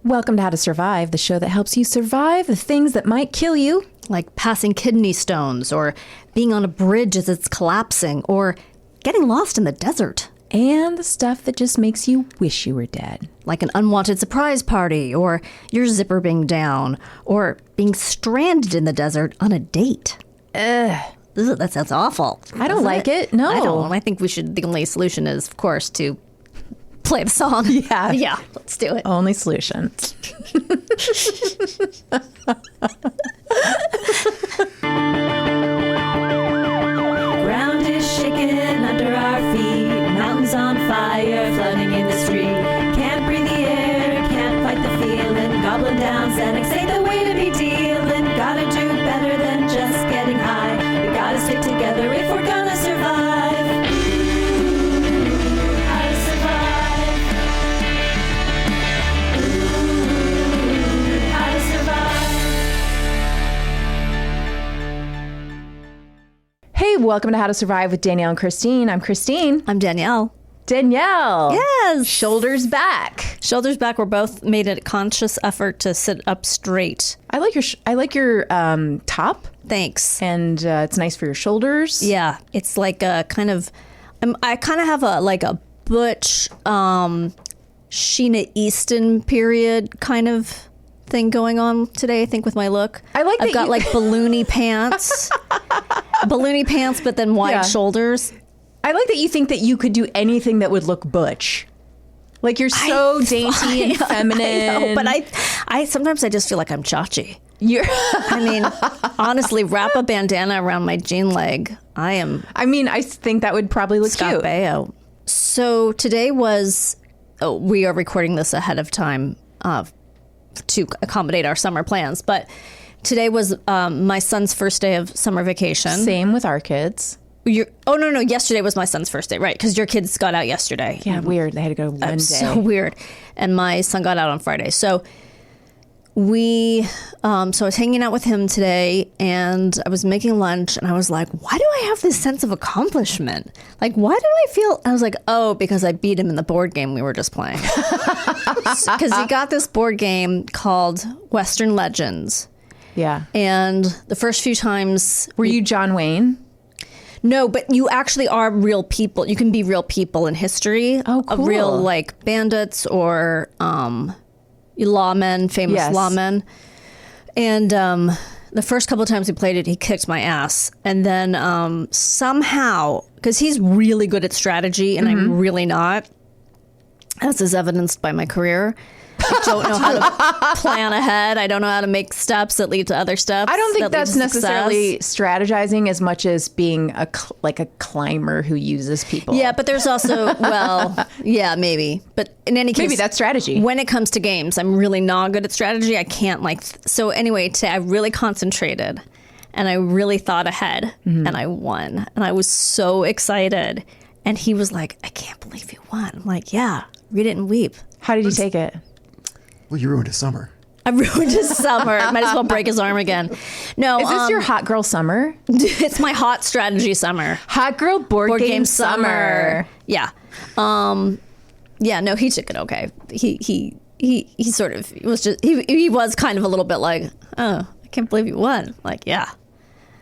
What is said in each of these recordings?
Welcome to How to Survive, the show that helps you survive the things that might kill you. Like passing kidney stones, or being on a bridge as it's collapsing, or getting lost in the desert. And the stuff that just makes you wish you were dead. Like an unwanted surprise party, or your zipper being down, or being stranded in the desert on a date. Ugh. That sounds awful. I don't like it. No. I don't. I think the only solution is, of course, to play the song. Yeah. Yeah, let's do it. Only solution. Ground is shaking under our feet, mountains on fire, flooding in the street. Can't breathe the air, can't fight the feeling. Goblin down, Xanax ain't the way to be dealing. Gotta do better than just getting high. We gotta stick together if we're gonna survive. How to survive. How to survive. Hey, welcome to How to Survive with Danielle and Kristine. I'm Kristine. I'm Danielle. Danielle. Yes. Shoulders back. Shoulders back. We're both made a conscious effort to sit up straight. I like your top, Thanks. and it's nice for your shoulders. Yeah, it's like a kind of, I kind of have a butch Sheena Easton period kind of thing going on today, I think, with my look. I like that I've got you- like balloony pants. Balloony pants, but then wide Yeah. shoulders. I like that you think that you could do anything that would look butch. Like you're so dainty and feminine. I know, but I sometimes I just feel like I'm Chachi. You're I mean, honestly, wrap a bandana around my jean leg. I think that would probably look Scott cute. Baio. So today was, we are recording this ahead of time to accommodate our summer plans, but today was my son's first day of summer vacation. Same with our kids. No, yesterday was my son's first day, right? Because your kids got out yesterday. Yeah, weird. They had to go one day. So weird. And my son got out on Friday. So so I was hanging out with him today, and I was making lunch, and I was like, why do I have this sense of accomplishment? Like, why do I feel, I was like, oh, because I beat him in the board game we were just playing. Because he got this board game called Western Legends. Yeah. And the first few times, Were you John Wayne? no, but you actually are real people. You can be real people in history. Oh, cool. Real, like, bandits or lawmen, famous Yes. lawmen. And the first couple of times we played it, he kicked my ass. And then somehow, because he's really good at strategy and I'm really not, as is evidenced by my career, I don't know how to plan ahead. I don't know how to make steps that lead to other steps. I don't think that lead that's to necessarily success. strategizing as much as being like a climber who uses people. Yeah, but there's also, well, yeah, maybe. But in any case, Maybe that's strategy. When it comes to games, I'm really not good at strategy. I can't so anyway, today I really concentrated and I really thought ahead and I won. And I was so excited. And he was like, I can't believe you won. I'm like, yeah, read it and weep. How did you take it? Well, you ruined his summer. I ruined his summer. Might as well break his arm again. No, Is this your hot girl summer? it's my hot strategy summer. Hot girl board game summer. Yeah. Yeah, no, he took it okay. He sort of was just he was kind of a little bit like, oh, I can't believe you won. Like, yeah.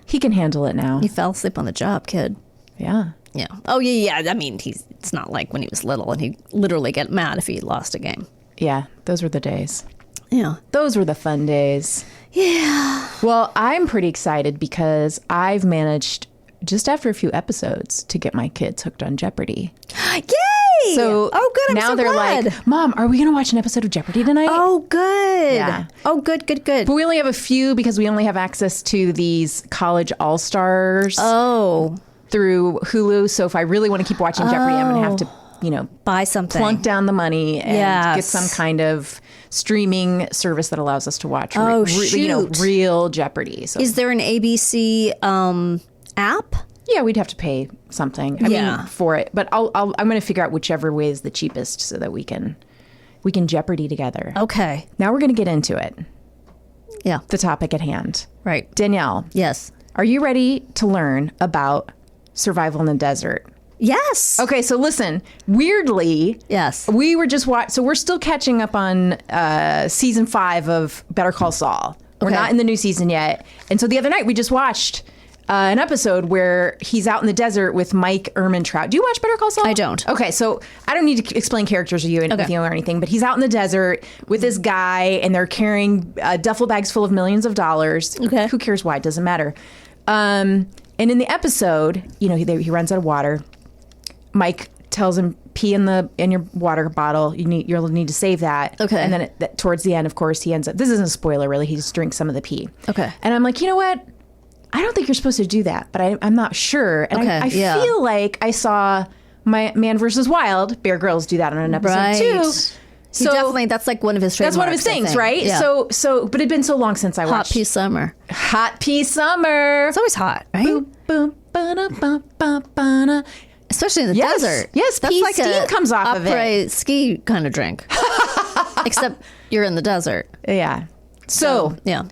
He can handle it now. He fell asleep on the job, kid. Yeah. Yeah. Oh yeah. I mean, it's not like when he was little and he'd literally get mad if he lost a game. Yeah, those were the days. Yeah. Those were the fun days. Yeah. Well, I'm pretty excited because I've managed, just after a few episodes, to get my kids hooked on Jeopardy. Yay! So oh, good. I'm now so they're glad. like, Mom, are we going to watch an episode of Jeopardy tonight? Oh, good. Yeah. Oh, good. But we only have a few because we only have access to these college all-stars Oh, through Hulu. So if I really want to keep watching Jeopardy, I'm going to have to, buy something. plunk down the money and Yes. get some kind of streaming service that allows us to watch shoot. real Jeopardy. So Is there an ABC app? yeah, we'd have to pay something. I mean, for it, but I'm going to figure out whichever way is the cheapest so that we can Jeopardy together. Okay. Now we're going to get into it. Yeah. The topic at hand. Right. Danielle, Yes. are you ready to learn about survival in the desert? Yes. Okay, so listen. Weirdly, Yes. we were just so we're still catching up on season 5 of Better Call Saul. We're Okay. not in the new season yet, and so the other night we just watched an episode where he's out in the desert with Mike Ehrmantraut. Do you watch Better Call Saul? I don't. Okay, so I don't need to explain characters with you or anything, but he's out in the desert with this guy, and they're carrying duffel bags full of millions of dollars. Okay. Who cares why? It doesn't matter. And in the episode, he runs out of water. Mike tells him, pee in your water bottle. You'll need to save that. Okay. And then towards the end, of course, he ends up. This isn't a spoiler, really. He just drinks some of the pee. Okay. And I'm like, you know what? I don't think you're supposed to do that, but I'm not sure. And Okay, I feel like I saw my Man vs. Wild, Bear Grylls, do that on an episode too. So definitely, that's like one of his trademarks. That's one of his things, right? Yeah. So, but it'd been so long since I Hot watched Pea Summer. Hot Pea Summer. It's always hot, right? Boom, boom, ba-da, ba, ba, ba-da. Especially in the Yes. desert. Yes, that's pea like steam comes off of it. après ski kind of drink. Except you're in the desert. Yeah. So yeah.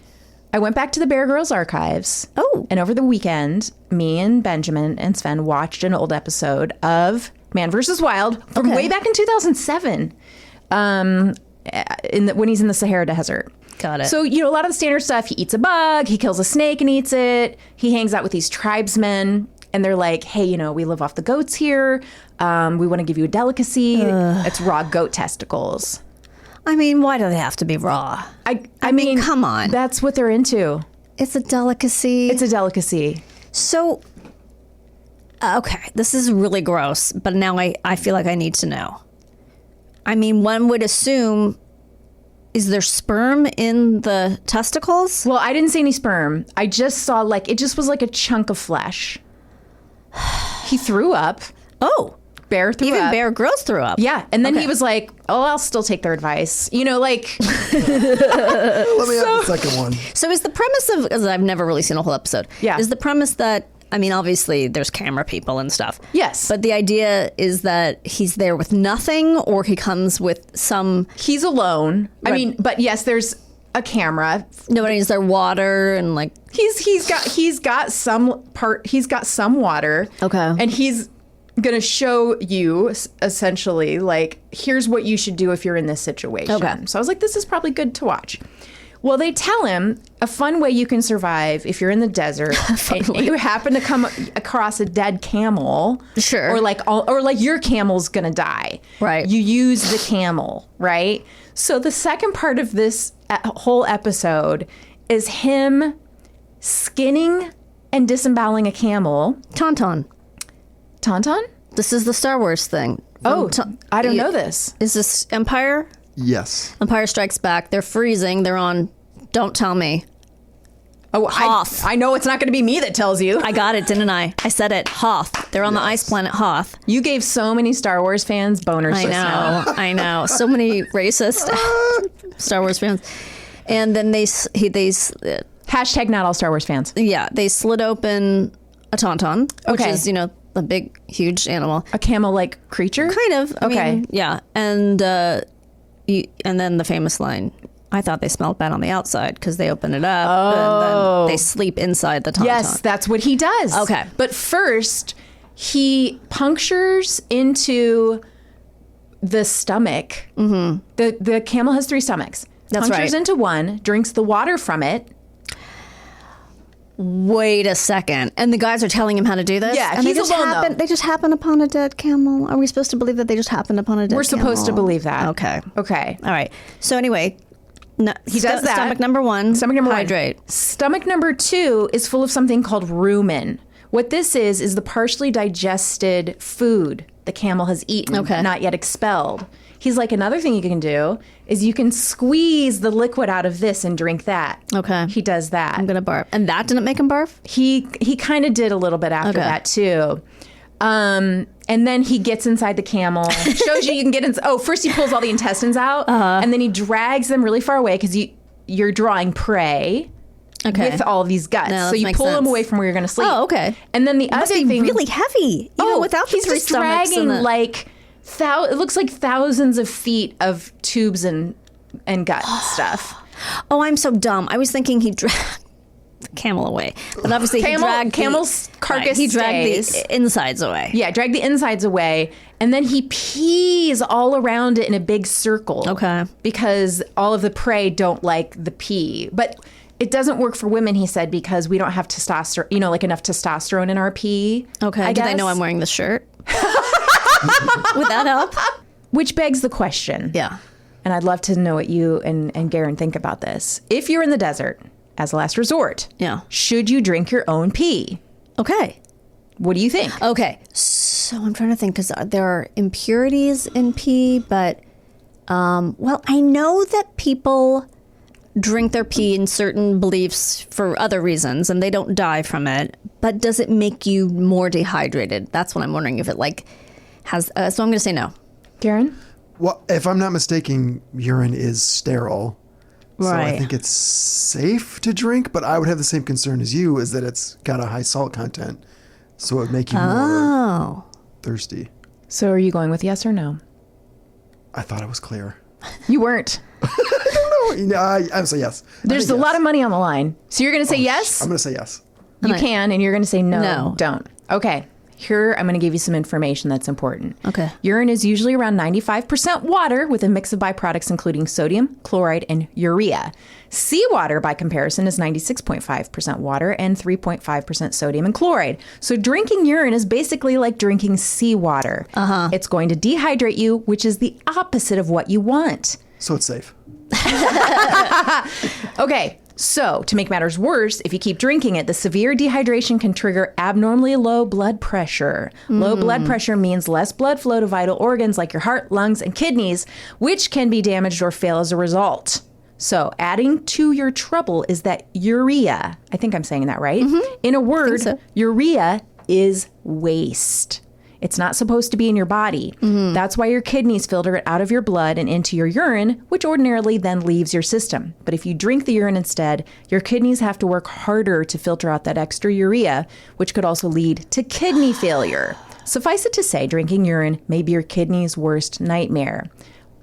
I went back to the Bear Grylls archives. Oh. And over the weekend, me and Benjamin and Sven watched an old episode of Man vs. Wild from way back in 2007, when he's in the Sahara Desert. Got it. So, a lot of the standard stuff, he eats a bug, he kills a snake and eats it. He hangs out with these tribesmen, and they're like, hey, we live off the goats here. We want to give you a delicacy. It's raw goat testicles. I mean, why do they have to be raw? I mean, come on. That's what they're into. It's a delicacy. It's a delicacy. So, okay, this is really gross, but now I feel like I need to know. I mean, one would assume, is there sperm in the testicles? Well, I didn't see any sperm. I just saw it just was like a chunk of flesh. He threw up. Oh. Bear threw Even up. Bear Grylls threw up. Yeah. And then Okay. he was like, oh, I'll still take their advice. Let me have the second one. So is the premise of, because I've never really seen a whole episode. Yeah. Is the premise that, I mean, obviously there's camera people and stuff. Yes. But the idea is that he's there with nothing, or he comes with some, He's alone. I Right. mean, but yes, there's a camera. nobody's there water and like, He's got some water. Okay. And he's gonna show you essentially like, here's what you should do if you're in this situation. Okay. So I was like, this is probably good to watch. Well, they tell him a fun way you can survive if you're in the desert and you happen to come across a dead camel. Sure. Or like your camel's gonna die. Right. You use the camel, right? So the second part of this whole episode is him skinning and disemboweling a camel. Tauntaun. Tauntaun? This is the Star Wars thing. Oh, I don't know this. Is this Empire? Yes. Empire Strikes Back. They're freezing. They're on, don't tell me. Oh, Hoth. I know it's not going to be me that tells you. I got it, didn't I? I said it. Hoth. They're on the ice planet Hoth. You gave so many Star Wars fans boners I just now. know. I know. So many racist Star Wars fans. And then they Hashtag not all Star Wars fans. they slid open a tauntaun, which Okay. is, a big, huge animal. A camel-like creature? Kind of. I Okay. mean, yeah. And and then the famous line, I thought they smelled bad on the outside because they open it up and then they sleep inside the tauntaun. Yes, that's what he does. Okay. But first, he punctures into the stomach. Mm-hmm. The camel has 3 stomachs. That's punctures right. into one, drinks the water from it. Wait a second. And the guys are telling him how to do this? Yeah, and he's they just alone, though. They just happened upon a dead camel. Are we supposed to believe that they just happened upon a dead camel? We're supposed to believe that. Okay. Okay. All right. So anyway, He does that. Stomach number 1. Stomach number hydrate. 1. Stomach number 2 is full of something called rumen. What this is the partially digested food the camel has eaten, not yet expelled. He's like, another thing you can do is you can squeeze the liquid out of this and drink that. Okay. He does that. I'm going to barf. And that didn't make him barf? He kind of did a little bit after that too. And then he gets inside the camel, shows you can get in. Oh, first he pulls all the intestines out, and then he drags them really far away because you're drawing prey with all these guts. No, so that you makes pull them sense. away from where you're going to sleep. Oh, okay. And then the Must other be thing, really heavy, even without the he's 3 just stomachs. dragging and the... like it looks like thousands of feet of tubes and gut stuff. Oh, I'm so dumb. I was thinking he the camel away. But obviously Camel's carcass he dragged stays. the insides away. Yeah, drag the insides away. And then he pees all around it in a big circle. Okay. Because all of the prey don't like the pee. But it doesn't work for women, he said, because we don't have testosterone, like enough testosterone in our pee. Okay. Do they know I'm wearing this shirt? Would that help? Which begs the question. Yeah. And I'd love to know what you and Garen think about this. If you're in the desert, as a last resort, should you drink your own pee? Okay. What do you think? Okay. So I'm trying to think, because there are impurities in pee, but, well, I know that people drink their pee in certain beliefs for other reasons, and they don't die from it. But does it make you more dehydrated? That's what I'm wondering, if it, has... so I'm going to say no. Garen? Well, if I'm not mistaken, urine is sterile. So I think it's safe to drink, but I would have the same concern as you, is that it's got a high salt content. So it would make you more thirsty. So are you going with yes or no? I thought it was clear. You weren't. I don't know. I would say yes. There's a lot of money on the line. So you're going to say yes? I'm going to say yes. You can, and you're going to say no. Don't. Okay. Here, I'm going to give you some information that's important. Okay. Urine is usually around 95% water with a mix of byproducts including sodium, chloride, and urea. Seawater, by comparison, is 96.5% water and 3.5% sodium and chloride. So drinking urine is basically like drinking seawater. It's going to dehydrate you, which is the opposite of what you want. So it's safe. Okay. So, to make matters worse, if you keep drinking it, the severe dehydration can trigger abnormally low blood pressure. Low blood pressure means less blood flow to vital organs like your heart, lungs, and kidneys, which can be damaged or fail as a result. So, adding to your trouble is that urea, I think I'm saying that right? In a word, urea is waste. It's not supposed to be in your body. That's why your kidneys filter it out of your blood and into your urine, which ordinarily then leaves your system. But if you drink the urine instead, your kidneys have to work harder to filter out that extra urea, which could also lead to kidney failure. Suffice it to say, drinking urine may be your kidney's worst nightmare.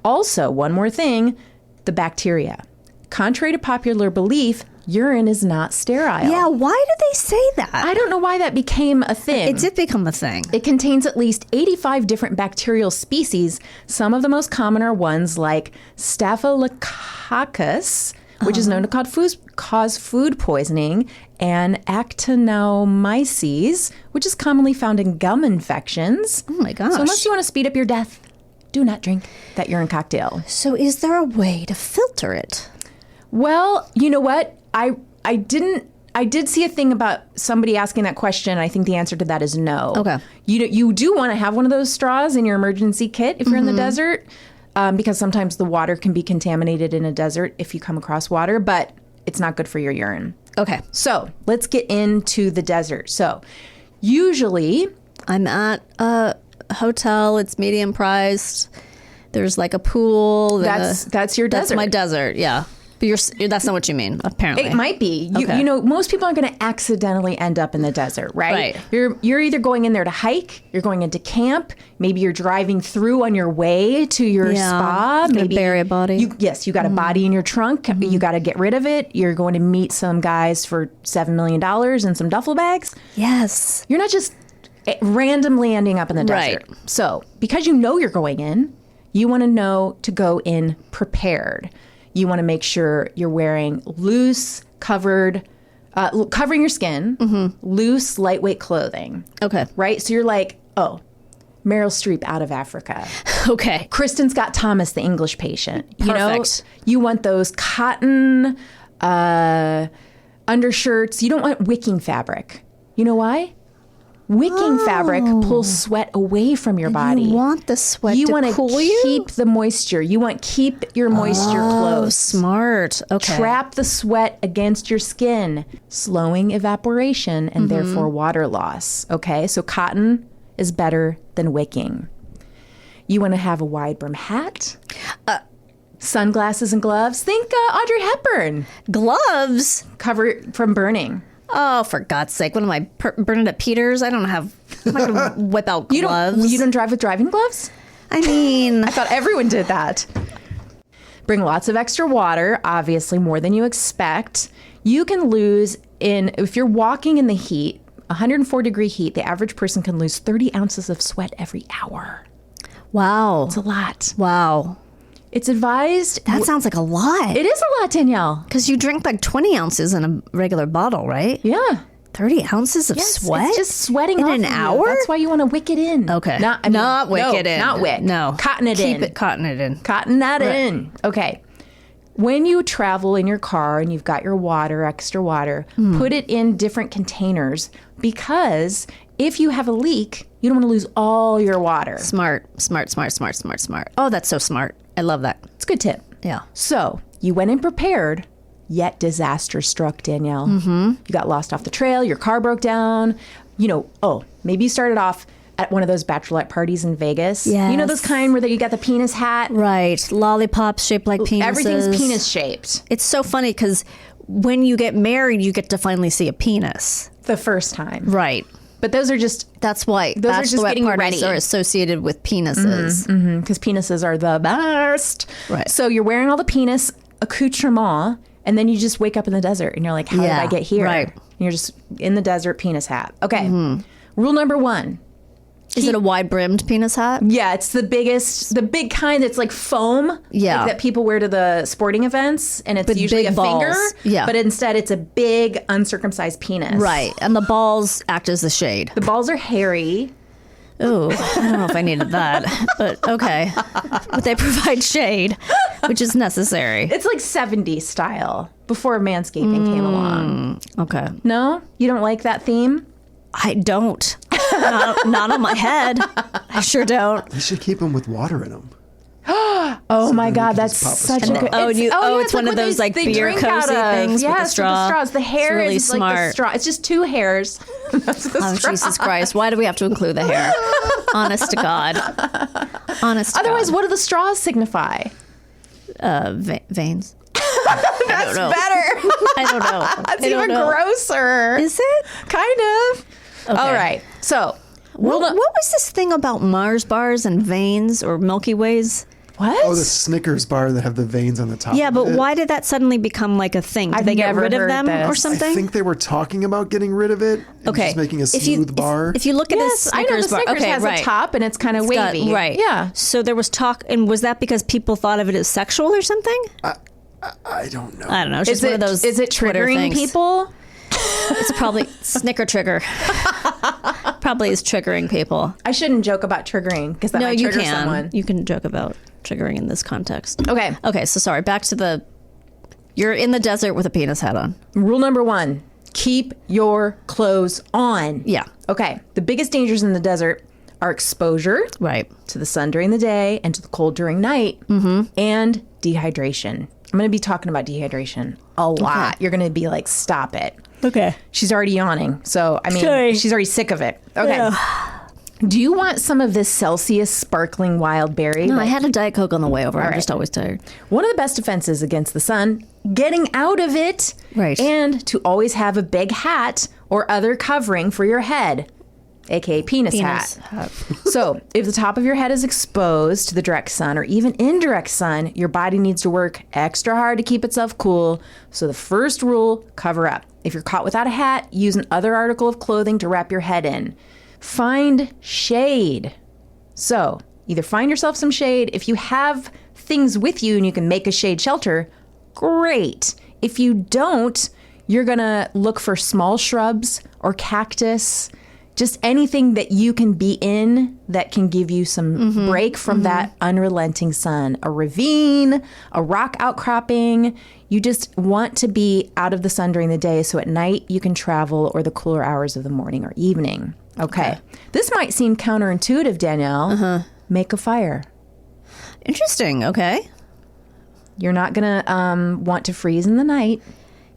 Also, one more thing, the bacteria. Contrary to popular belief, urine is not sterile. Yeah, why did they say that? I don't know why that became a thing. It did become a thing. It contains at least 85 different bacterial species. Some of the most common are ones like Staphylococcus, which is known to cause food poisoning, and Actinomyces, which is commonly found in gum infections. Oh my gosh. So unless you want to speed up your death, do not drink that urine cocktail. So is there a way to filter it? Well, you know what? I did see a thing about somebody asking that question. I think the answer to that is no. Okay. You do want to have one of those straws in your emergency kit if you're in the desert, because sometimes the water can be contaminated in a desert if you come across water, but it's not good for your urine. Okay. So let's get into the desert. So usually I'm at a hotel. It's medium priced. There's like a pool. That's your desert. That's my desert. Yeah. But that's not what you mean, apparently. It might be. Okay. You know, most people aren't going to accidentally end up in the desert, right? You're either going in there to hike, you're going into camp, maybe you're driving through on your way to your spa. Maybe bury a body. You got a body in your trunk. You got to get rid of it. You're going to meet some guys for $7 million and some duffel bags. Yes. You're not just randomly ending up in the desert. Right. So because you know you're going in, you want to know to go in prepared. You want to make sure you're wearing loose, covering your skin, loose, lightweight clothing. Okay. Right? So you're like, oh, Meryl Streep out of Africa. Okay. Kristen Scott Thomas, the English patient. You Perfect. know, you want those cotton undershirts. You don't want wicking fabric. You know why? Wicking fabric pulls sweat away from your body. You want the sweat to cool you? Keep the moisture. You want keep your moisture close. Smart. Okay. Trap the sweat against your skin, slowing evaporation and therefore water loss. Okay, so cotton is better than wicking. You want to have a wide brim hat, sunglasses and gloves. Think Audrey Hepburn. Gloves? Cover from burning. Oh, for God's sake. What am I, Bernadette Peters? I'm not going to whip out gloves. You don't drive with driving gloves? I mean... I thought everyone did that. Bring lots of extra water, obviously more than you expect. You can lose if you're walking in the heat, 104-degree heat, the average person can lose 30 ounces of sweat every hour. Wow. It's a lot. Wow. It's advised. That sounds like a lot. It is a lot, Danielle. Because you drink like 20 ounces in a regular bottle, right? Yeah. 30 ounces of Yes, sweat? It's just sweating in off an of you. hour? That's why you want to wick it in. Okay. Not wick it in. Not wick. No. Cotton it in. Cotton it in. Cotton that in. Okay. When you travel in your car and you've got your water, extra water, put it in different containers because if you have a leak, you don't want to lose all your water. Smart. Oh, that's so smart. I love that. It's a good tip. Yeah. So you went in prepared, yet disaster struck, Danielle. Mm-hmm. You got lost off the trail. Your car broke down. Maybe you started off at one of those bachelorette parties in Vegas. Yes. You know those kind where you got the penis hat? Right. Lollipops shaped like penises. Everything's penis shaped. It's so funny because when you get married, you get to finally see a penis. The first time. Right. But those are just... That's why Those are just bachelorette getting parties ready. are associated with penises. Because penises are the best. Right. So you're wearing all the penis accoutrement, and then you just wake up in the desert, and you're like, how did I get here? Right. And you're just in the desert, penis hat. Okay. Rule number 1. Is it a wide-brimmed penis hat? Yeah, it's the big kind that's like foam. Yeah. Like that people wear to the sporting events, and it's With usually big a balls. finger. Yeah. But instead, it's a big uncircumcised penis. Right. And the balls act as the shade. The balls are hairy. Oh, I don't know if I needed that, but okay. But they provide shade, which is necessary. It's like 70s style before manscaping came along. Okay. No? You don't like that theme? I don't. Not on my head. I sure don't. You should keep them with water in them. Oh my then God, you can that's just pop a such a straw. good. It's one of what those like they beer drink cozy out of. things Yes, with the straw. straws. The hair it's really is like smart. the straw. It's just 2 hairs. That's the Oh, straw. Jesus Christ. Why do we have to include the hair? Honest to God. Honest to Otherwise, God. what do the straws signify? Veins. That's know. better. I don't know. That's I don't even know. grosser. Is it? Kind of. Okay. All right. So, What was this thing about Mars bars and veins or Milky Ways? what? Oh, the Snickers bar that have the veins on the top. Yeah, of but it. why did that suddenly become like a thing? Did I've they get never rid of heard them this. or something? I think they were talking about getting rid of it. And Okay. Just making a If you- smooth bar. If you look at Yes, this I know Snickers the bar, Snickers okay, has right. a top and it's kind of It's got- wavy. right. Yeah. So there was talk, and was that because people thought of it as sexual or something? I don't know. I don't know. It's just one of those. Is it Twitter triggering things. people? It's probably Snicker trigger. Probably is triggering people. I shouldn't joke about triggering because that No, might you trigger can. someone. You can joke about triggering in this context. Okay. Okay, so sorry. Back to the. You're in the desert with a penis hat on. Rule number 1, keep your clothes on. Yeah. Okay. The biggest dangers in the desert are exposure Right. to the sun during the day and to the cold during night and dehydration. I'm going to be talking about dehydration a lot. You're going to be like, stop it. Okay. She's already yawning. So, I mean, Sorry. she's already sick of it. Okay. Do you want some of this Celsius sparkling wild berry? No, I had a Diet Coke on the way over. I'm right. just always tired. One of the best defenses against the sun, getting out of it. Right. And to always have a big hat or other covering for your head, aka penis hat. So, if the top of your head is exposed to the direct sun or even indirect sun, your body needs to work extra hard to keep itself cool. So, the first rule, cover up. If you're caught without a hat, use an other article of clothing to wrap your head in. Find shade. So, either find yourself some shade. If you have things with you and you can make a shade shelter, great. If you don't, you're going to look for small shrubs or cactus, just anything that you can be in that can give you some break from that unrelenting sun. A ravine, a rock outcropping. You just want to be out of the sun during the day so at night you can travel or the cooler hours of the morning or evening. Okay. This might seem counterintuitive, Danielle. Make a fire. Interesting. Okay. You're not going to want to freeze in the night.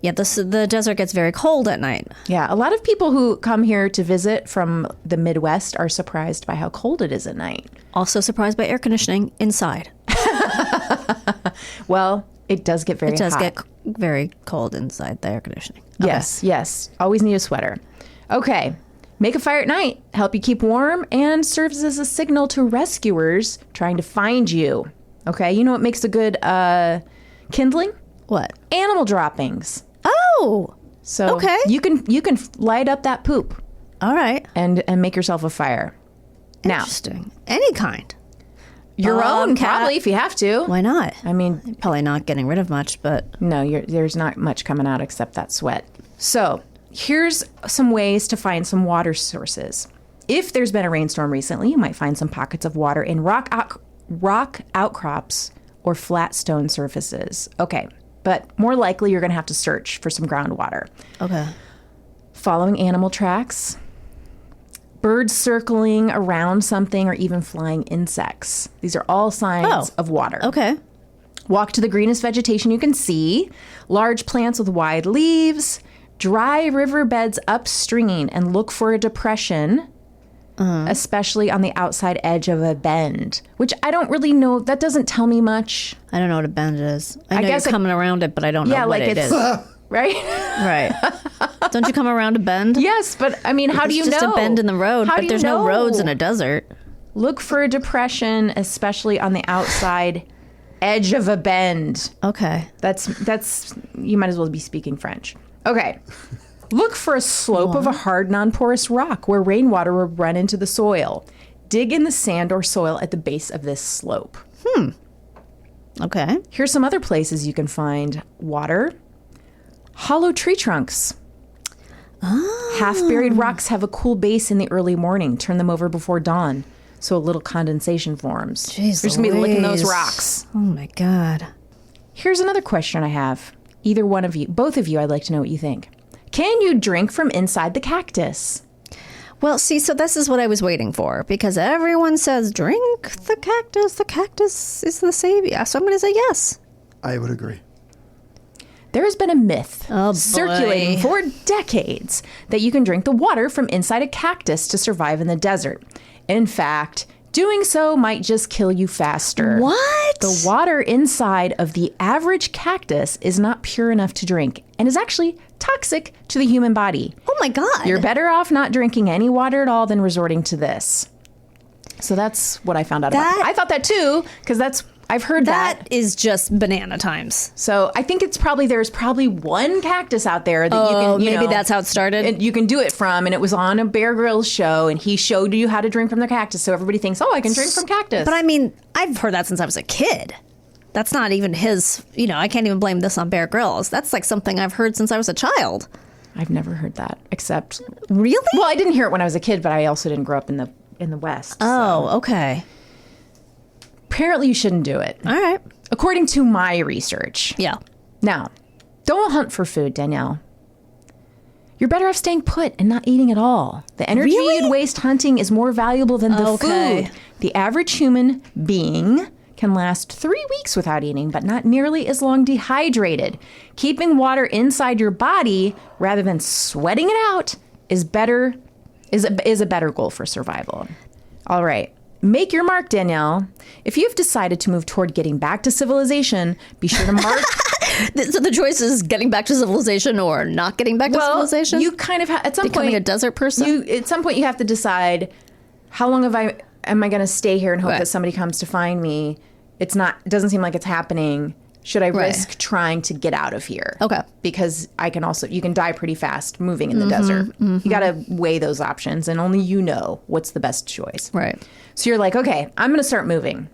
Yeah, the desert gets very cold at night. Yeah, a lot of people who come here to visit from the Midwest are surprised by how cold it is at night. Also surprised by air conditioning inside. Well, it does get very hot. It does get very cold inside the air conditioning. Okay. Yes. Always need a sweater. Okay. Make a fire at night, help you keep warm, and serves as a signal to rescuers trying to find you. Okay, you know what makes a good kindling? What? Animal droppings. Oh! So Okay. you can light up that poop All right. and make yourself a fire. Now, Interesting. Any kind. your own, cat. probably, if you have to. Why not? I mean, Probably not getting rid of much, but no, there's not much coming out except that sweat. So here's some ways to find some water sources. If there's been a rainstorm recently, you might find some pockets of water in rock outcrops or flat stone surfaces. Okay, but more likely you're going to have to search for some groundwater. okay. Following animal tracks, birds circling around something, or even flying insects. These are all signs of water. Okay. Walk to the greenest vegetation you can see, large plants with wide leaves, dry riverbeds upstream, and look for a depression, especially on the outside edge of a bend, which I don't really know. That doesn't tell me much. I don't know what a bend is. I know guess you're coming around it, but I don't know what it is. Right? Right. Don't you come around a bend? Yes, but I mean, how do you know? It's just a bend in the road, How but do you there's no know? roads in a desert. Look for a depression, especially on the outside edge of a bend. Okay. That's you might as well be speaking French. Okay. Look for a slope of a hard, non-porous rock where rainwater will run into the soil. Dig in the sand or soil at the base of this slope. Okay. Here's some other places you can find water. Hollow tree trunks. Half-buried rocks have a cool base in the early morning. Turn them over before dawn, so a little condensation forms. Jeez You're just going to be licking those Louise. rocks. Oh my God. Here's another question I have. Either one of you, both of you, I'd like to know what you think. Can you drink from inside the cactus? Well, see, so this is what I was waiting for because everyone says drink the cactus. The cactus is the savior. So I'm going to say yes. I would agree. There has been a myth Oh, boy. circulating for decades that you can drink the water from inside a cactus to survive in the desert. In fact, doing so might just kill you faster. What? The water inside of the average cactus is not pure enough to drink and is actually toxic to the human body. Oh my God. You're better off not drinking any water at all than resorting to this. So that's what I found out about. I thought that too, because I've heard that. That is just banana times. So I think there's probably one cactus out there that you can, maybe that's how it started. and you can do it from, and it was on a Bear Grylls show, and he showed you how to drink from the cactus. So everybody thinks, oh, I can drink from cactus. But I mean, I've heard that since I was a kid. That's not even his, I can't even blame this on Bear Grylls. That's like something I've heard since I was a child. I've never heard that, except Really? well, I didn't hear it when I was a kid, but I also didn't grow up in the West. Oh, okay. Apparently, you shouldn't do it, All right. according to my research. Yeah. Now, don't hunt for food, Danielle. You're better off staying put and not eating at all. The energy Really? you'd waste hunting is more valuable than the Okay. food. The average human being can last 3 weeks without eating, but not nearly as long dehydrated. Keeping water inside your body rather than sweating it out is a better goal for survival. All right. Make your mark, Danielle. If you've decided to move toward getting back to civilization, be sure to mark. So the choice is getting back to civilization or not getting back to civilization? You kind of at some Becoming point a desert person? At some point, you have to decide how long am I going to stay here and hope Right. that somebody comes to find me. It doesn't seem like it's happening. Should I risk trying to get out of here? Okay. Because you can die pretty fast moving in the desert. You got to weigh those options, and only you know what's the best choice. Right. So you're like, okay, I'm going to start moving.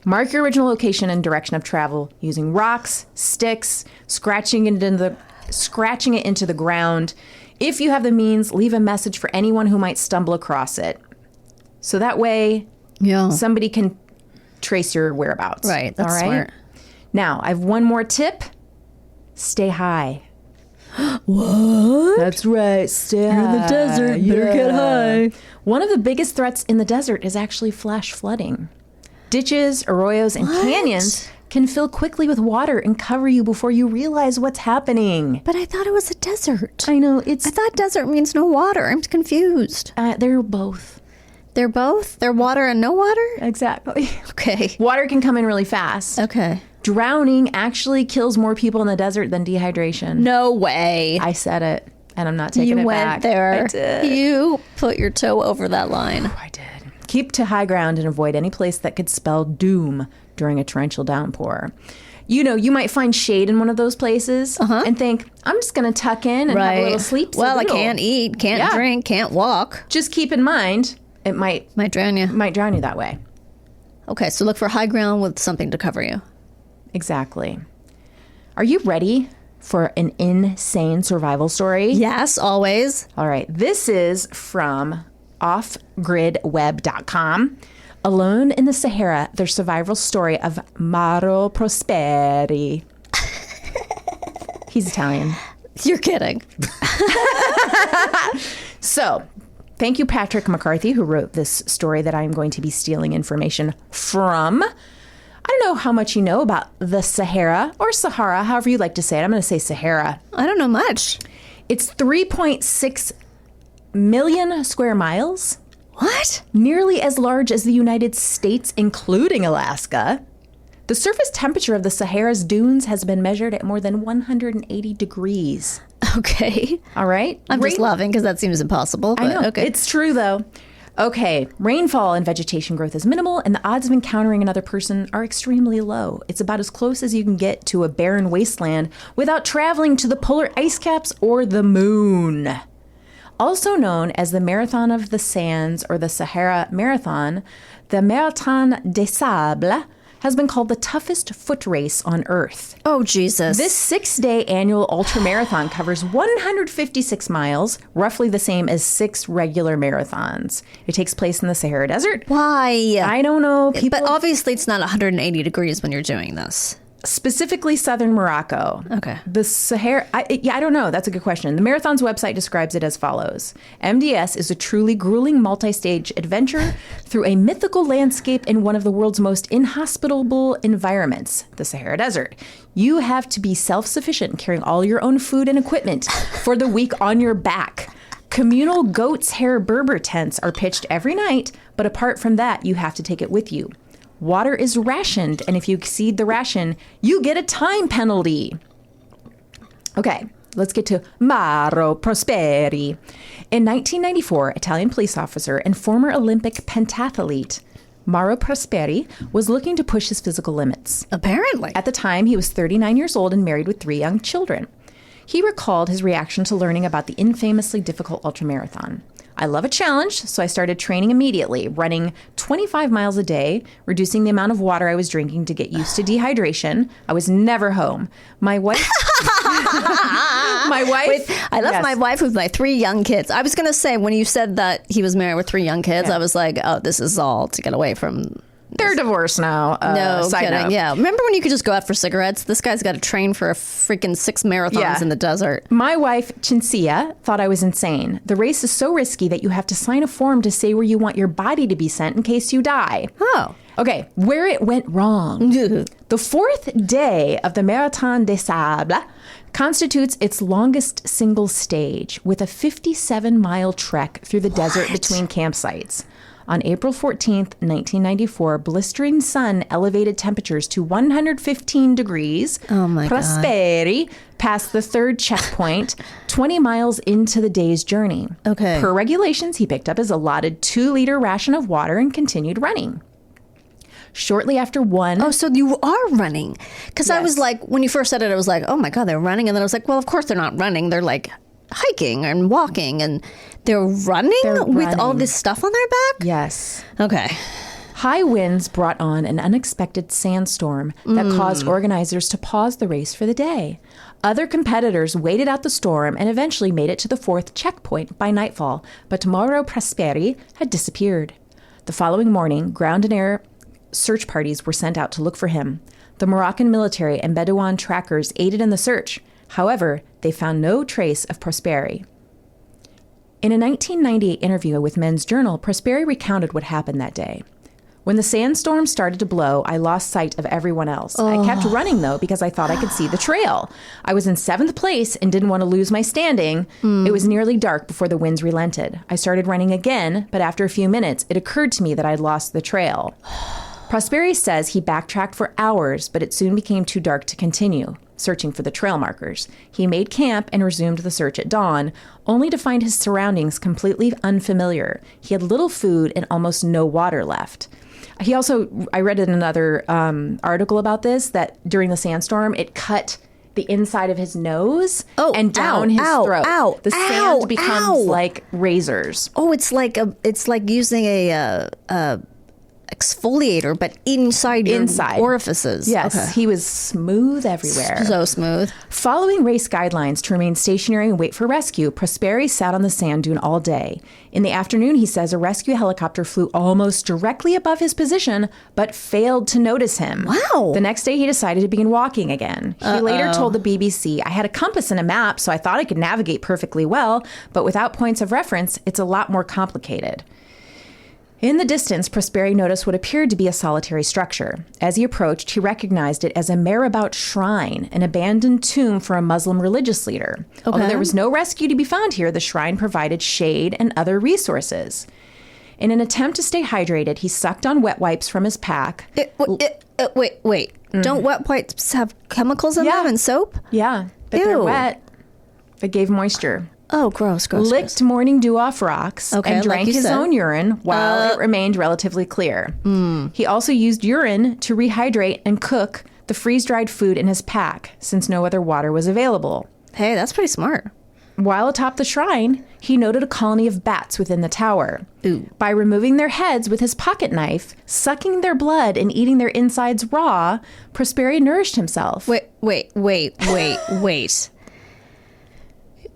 Mark your original location and direction of travel using rocks, sticks, scratching it into the ground. If you have the means, leave a message for anyone who might stumble across it. So that way, somebody can trace your whereabouts. Right. That's all right? smart. Now, I have one more tip. Stay high. What? That's right. Stay high. You're in the desert. Better get high. One of the biggest threats in the desert is actually flash flooding. Ditches, arroyos, and canyons can fill quickly with water and cover you before you realize what's happening. But I thought it was a desert. I know, I thought desert means no water. I'm confused. they're both. They're both? They're water and no water? Exactly. Okay. Water can come in really fast. Okay. Drowning actually kills more people in the desert than dehydration. No way. I said it, and I'm not taking it back. You went there. I did. You put your toe over that line. I did. Keep to high ground and avoid any place that could spell doom during a torrential downpour. you might find shade in one of those places and think, I'm just going to tuck in and have a little sleep. Well, I can't eat, can't drink, can't walk. Just keep in mind, it might drown you. Might drown you that way. Okay, so look for high ground with something to cover you. Exactly. Are you ready for an insane survival story? Yes, always. All right. This is from offgridweb.com. Alone in the Sahara, their survival story of Mauro Prosperi. He's Italian. You're kidding. So, thank you, Patrick McCarthy, who wrote this story that I'm going to be stealing information from. I don't know how much you know about the Sahara or Sahara, however you like to say it. I'm going to say Sahara. I don't know much. It's 3.6 million square miles. What? Nearly as large as the United States, including Alaska. The surface temperature of the Sahara's dunes has been measured at more than 180 degrees. Okay. All right. I'm just laughing because that seems impossible. I know. Okay. It's true, though. Okay. Rainfall and vegetation growth is minimal, and the odds of encountering another person are extremely low. It's about as close as you can get to a barren wasteland without traveling to the polar ice caps or the moon. Also known as the Marathon of the Sands or the Sahara Marathon, the Marathon des Sables has been called the toughest foot race on Earth. Oh, Jesus. This 6-day annual ultramarathon covers 156 miles, roughly the same as 6 regular marathons. It takes place in the Sahara Desert. Why? I don't know. But obviously it's not 180 degrees when you're doing this. Specifically southern Morocco. Okay. The Sahara, I don't know. That's a good question. The marathon's website describes it as follows. MDS is a truly grueling multi-stage adventure through a mythical landscape in one of the world's most inhospitable environments, the Sahara Desert. You have to be self-sufficient, carrying all your own food and equipment for the week on your back. Communal goat's hair Berber tents are pitched every night, but apart from that, you have to take it with you. Water is rationed, and if you exceed the ration, you get a time penalty. Okay, let's get to Mauro Prosperi. In 1994, Italian police officer and former Olympic pentathlete Mauro Prosperi was looking to push his physical limits. Apparently. At the time, he was 39 years old and married with 3 young children. He recalled his reaction to learning about the infamously difficult ultramarathon. I love a challenge, so I started training immediately, running 25 miles a day, reducing the amount of water I was drinking to get used to dehydration. I was never home. My wife... I left my wife with my 3 young kids. I was going to say, when you said that he was married with 3 young kids, I was like, oh, this is all to get away from... They're divorced now. No side kidding. note. Yeah. Remember when you could just go out for cigarettes? This guy's got to train for a freaking 6 marathons in the desert. My wife, Cinzia, thought I was insane. The race is so risky that you have to sign a form to say where you want your body to be sent in case you die. Oh. Okay, where it went wrong. The 4th day of the Marathon des Sables constitutes its longest single stage with a 57-mile trek through the desert between campsites. On April 14th, 1994, blistering sun elevated temperatures to 115 degrees. Oh my God. Prosperi passed the 3rd checkpoint 20 miles into the day's journey. Okay. Per regulations, he picked up his allotted 2-liter ration of water and continued running. Shortly after 1... Oh, so you are running. Because I was like, when you first said it, I was like, oh my God, they're running. And then I was like, well, of course they're not running. They're like hiking and walking, and they're running with all this stuff on their back? Yes. Okay. High winds brought on an unexpected sandstorm that caused organizers to pause the race for the day. Other competitors waited out the storm and eventually made it to the 4th checkpoint by nightfall, but Mauro Prosperi had disappeared. The following morning, ground and air search parties were sent out to look for him. The Moroccan military and Bedouin trackers aided in the search. However, they found no trace of Prosperi. In a 1998 interview with Men's Journal, Prosperi recounted what happened that day. When the sandstorm started to blow, I lost sight of everyone else. I kept running, though, because I thought I could see the trail. I was in 7th place and didn't want to lose my standing. It was nearly dark before the winds relented. I started running again, but after a few minutes, it occurred to me that I'd lost the trail. Prosperi says he backtracked for hours, but it soon became too dark to continue. searching for the trail markers. He made camp and resumed the search at dawn, only to find his surroundings completely unfamiliar. He had little food and almost no water left. He also, I read in another article about this, that during the sandstorm, it cut the inside of his nose and down his throat. The sand becomes like razors. Oh, it's like using a exfoliator, but inside your orifices. Yes, okay. He was smooth everywhere. So smooth. Following race guidelines to remain stationary and wait for rescue, Prosperi sat on the sand dune all day. In the afternoon, he says, a rescue helicopter flew almost directly above his position, but failed to notice him. Wow. The next day, he decided to begin walking again. He later told the BBC, I had a compass and a map, so I thought I could navigate perfectly well, but without points of reference, it's a lot more complicated. In the distance, Prosperi noticed what appeared to be a solitary structure. As he approached, he recognized it as a marabout shrine, an abandoned tomb for a Muslim religious leader. Okay. Although there was no rescue to be found here, the shrine provided shade and other resources. In an attempt to stay hydrated, he sucked on wet wipes from his pack. Wait. Don't wet wipes have chemicals in them and soap? Yeah, but they're wet. They gave moisture. Oh, gross. Licked morning dew off rocks and drank his own urine while it remained relatively clear. He also used urine to rehydrate and cook the freeze-dried food in his pack, since no other water was available. Hey, that's pretty smart. While atop the shrine, he noted a colony of bats within the tower. Ooh. By removing their heads with his pocket knife, sucking their blood, and eating their insides raw, Prosperi nourished himself. Wait.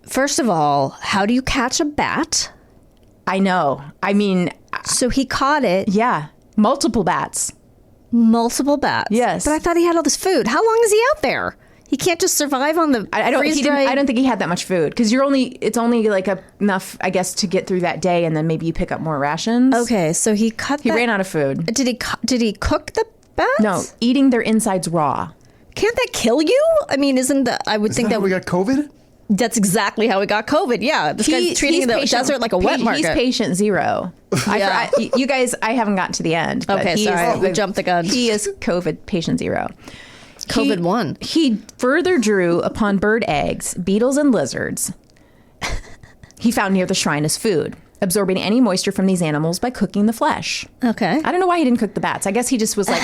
First of all, how do you catch a bat? I know. I mean... So he caught it. Yeah. Multiple bats. Yes. But I thought he had all this food. How long is he out there? He can't just survive on the I don't think he had that much food, because it's only like enough, I guess, to get through that day, and then maybe you pick up more rations. Okay, so he ran out of food. Did he cook the bats? No, eating their insides raw. Can't that kill you? I mean, I would think that we got COVID? That's exactly how we got COVID. Yeah, this guy's treating the desert like a wet market. He's patient zero. Yeah. You guys, I haven't gotten to the end. But okay, sorry, we jumped the gun. He is COVID patient zero. COVID 1. He further drew upon bird eggs, beetles, and lizards he found near the shrine as food, absorbing any moisture from these animals by cooking the flesh. Okay. I don't know why he didn't cook the bats. I guess he just was like,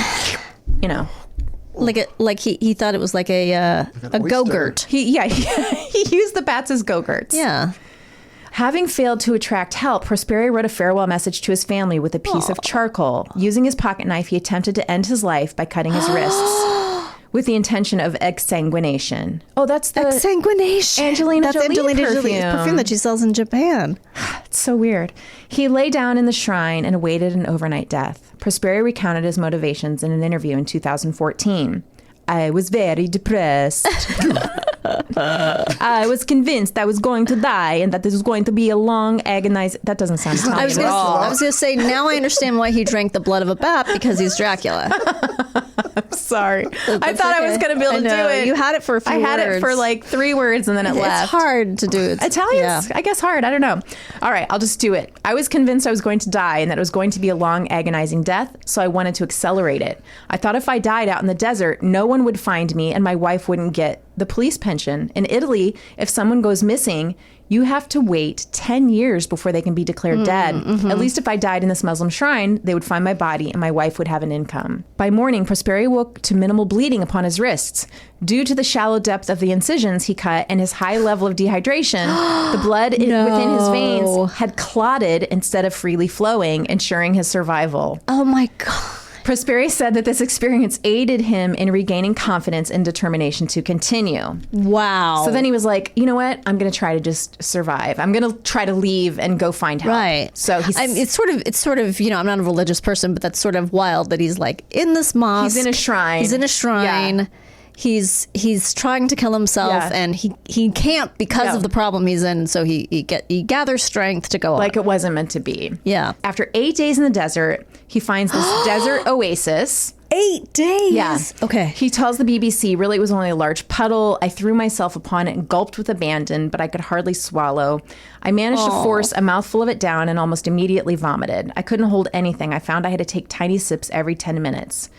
Like he thought it was like a go-gurt. He used the bats as go-gurts. Yeah. Having failed to attract help, Prosperi wrote a farewell message to his family with a piece of charcoal. Using his pocket knife, he attempted to end his life by cutting his wrists with the intention of exsanguination. Oh, that's the exsanguination. Angelina Jolie's perfume that she sells in Japan. It's so weird. He lay down in the shrine and awaited an overnight death. Prosperi recounted his motivations in an interview in 2014. I was very depressed. I was convinced I was going to die and that this was going to be a long, agonizing... That doesn't sound Italian I was going to say, now I understand why he drank the blood of a bat, because he's Dracula. I'm sorry. I thought I was going to be able to do it. You had it for a few words. I had it for like 3 words and then it left. It's hard to do it. Italian's, I guess, hard. I don't know. All right, I'll just do it. I was convinced I was going to die and that it was going to be a long, agonizing death, so I wanted to accelerate it. I thought if I died out in the desert, no one would find me and my wife wouldn't get the police pension. In Italy, if someone goes missing, you have to wait 10 years before they can be declared dead. Mm-hmm. At least if I died in this Muslim shrine, they would find my body and my wife would have an income. By morning, Prosperi woke to minimal bleeding upon his wrists. Due to the shallow depth of the incisions he cut and his high level of dehydration, the blood within his veins had clotted instead of freely flowing, ensuring his survival. Oh my God. Prosperi said that this experience aided him in regaining confidence and determination to continue. Wow. So then he was like, you know what? I'm going to try to just survive. I'm going to try to leave and go find help. Right. So it's sort of, I'm not a religious person, but that's sort of wild that he's like in this mosque. He's in a shrine. Yeah. He's trying to kill himself, and he can't because of the problem he's in. So he gathers strength to go on. Like it wasn't meant to be. Yeah. After 8 days in the desert, he finds this desert oasis. 8 days? Yeah. Okay. He tells the BBC, really, it was only a large puddle. I threw myself upon it and gulped with abandon, but I could hardly swallow. I managed to force a mouthful of it down and almost immediately vomited. I couldn't hold anything. I found I had to take tiny sips every 10 minutes.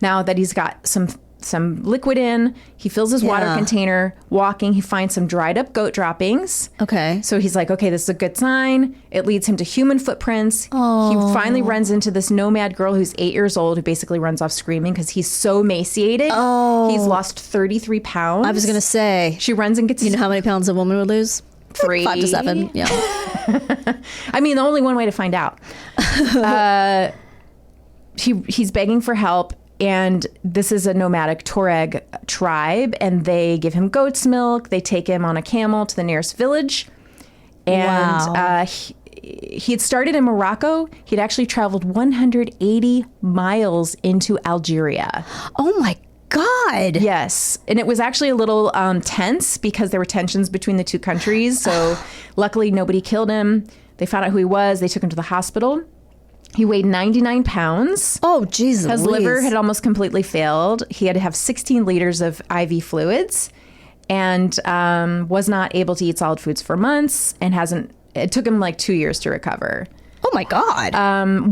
Now that he's got some some liquid in. He fills his water container, walking. He finds some dried up goat droppings. Okay. So he's like, okay, this is a good sign. It leads him to human footprints. He finally runs into this nomad girl who's 8 years old who basically runs off screaming because he's so emaciated. He's lost 33 pounds. I was going to say. She runs and gets... You know how many pounds a woman would lose? 3. 5 to 7. Yeah. I mean, only one way to find out. He's begging for help. And this is a nomadic Tuareg tribe, and they give him goat's milk. They take him on a camel to the nearest village. And he had started in Morocco. He'd actually traveled 180 miles into Algeria. Oh, my God. Yes. And it was actually a little tense because there were tensions between the two countries. So luckily, nobody killed him. They found out who he was. They took him to the hospital. He weighed 99 pounds. Oh, Jesus. His liver had almost completely failed. He had to have 16 liters of IV fluids and was not able to eat solid foods for months and it took him like 2 years to recover. Oh, my God.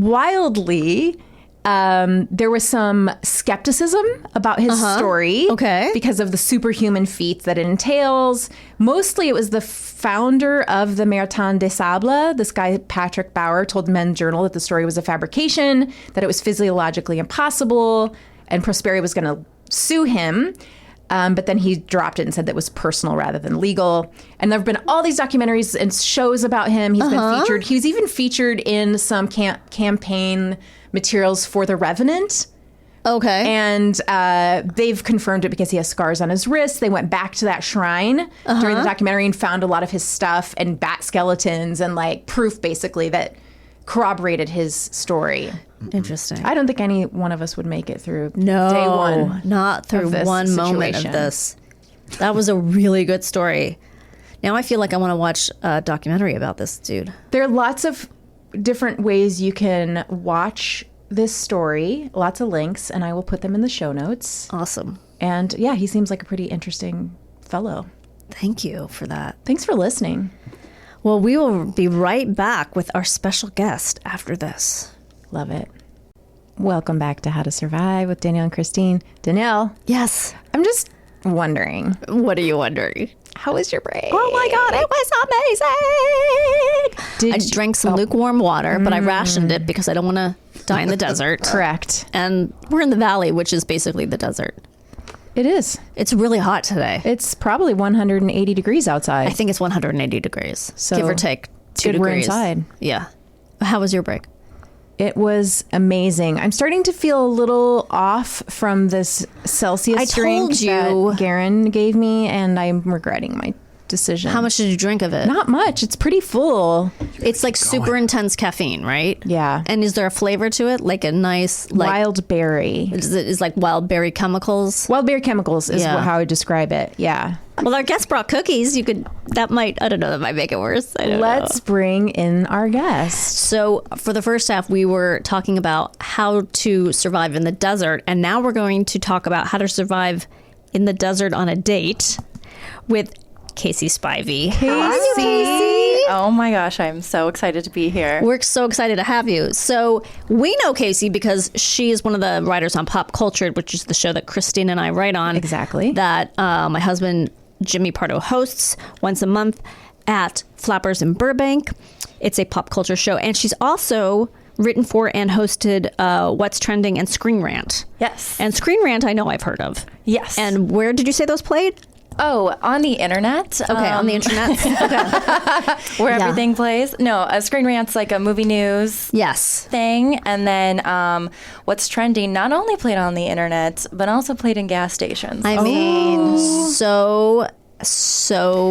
Wildly, there was some skepticism about his story. Okay. Because of the superhuman feats that it entails. Mostly it was the founder of the Mertin des Sables, this guy, Patrick Bauer, told Men's Journal that the story was a fabrication, that it was physiologically impossible, and Prosperi was going to sue him. But then he dropped it and said that it was personal rather than legal. And there have been all these documentaries and shows about him. He's been featured. He was even featured in some campaign materials for The Revenant. Okay. And they've confirmed it because he has scars on his wrists. They went back to that shrine during the documentary and found a lot of his stuff and bat skeletons and like proof basically that corroborated his story. Interesting. I don't think any one of us would make it through day one. Not through one moment of this. That was a really good story. Now I feel like I want to watch a documentary about this dude. There are lots of different ways you can watch this story, lots of links, and I will put them in the show notes. Awesome. And yeah, he seems like a pretty interesting fellow. Thank you for that. Thanks for listening. Well, we will be right back with our special guest after this. Love it. Welcome back to How to Survive with Danielle and Kristine. Danielle. Yes. I'm just wondering. What are you wondering? How was your break? Oh my God, it was amazing. I drank some lukewarm water, but I rationed it because I don't want to die in the desert. Correct. And we're in the valley, which is basically the desert. It is. It's really hot today. It's probably 180 degrees outside. I think it's 180 degrees, so give or take 2 degrees. We're inside. Yeah. How was your break? It was amazing. I'm starting to feel a little off from this Celsius drink that Garen gave me, and I'm regretting my decision. How much did you drink of it? Not much. It's pretty full. It's like super intense caffeine, right? Yeah. And is there a flavor to it? Like a nice... like wild berry. Is like wild berry chemicals? Wild berry chemicals is how I would describe it. Yeah. Well, our guest brought cookies. I don't know, that might make it worse. Let's bring in our guest. So for the first half, we were talking about how to survive in the desert. And now we're going to talk about how to survive in the desert on a date with Kacey Spivey. Kacey. Oh my gosh, I'm so excited to be here. We're so excited to have you. So we know Kacey because she is one of the writers on Pop Cultured, which is the show that Kristine and I write on. Exactly. That my husband, Jimmy Pardo, hosts once a month at Flappers in Burbank. It's a pop culture show. And she's also written for and hosted What's Trending and Screen Rant. Yes. And Screen Rant, I know I've heard of. Yes. And where did you say those played? Oh, on the internet. Okay, on the internet. Okay. Where everything plays. No, Screen Rant's like a movie news thing. And then What's Trending not only played on the internet, but also played in gas stations. I mean, so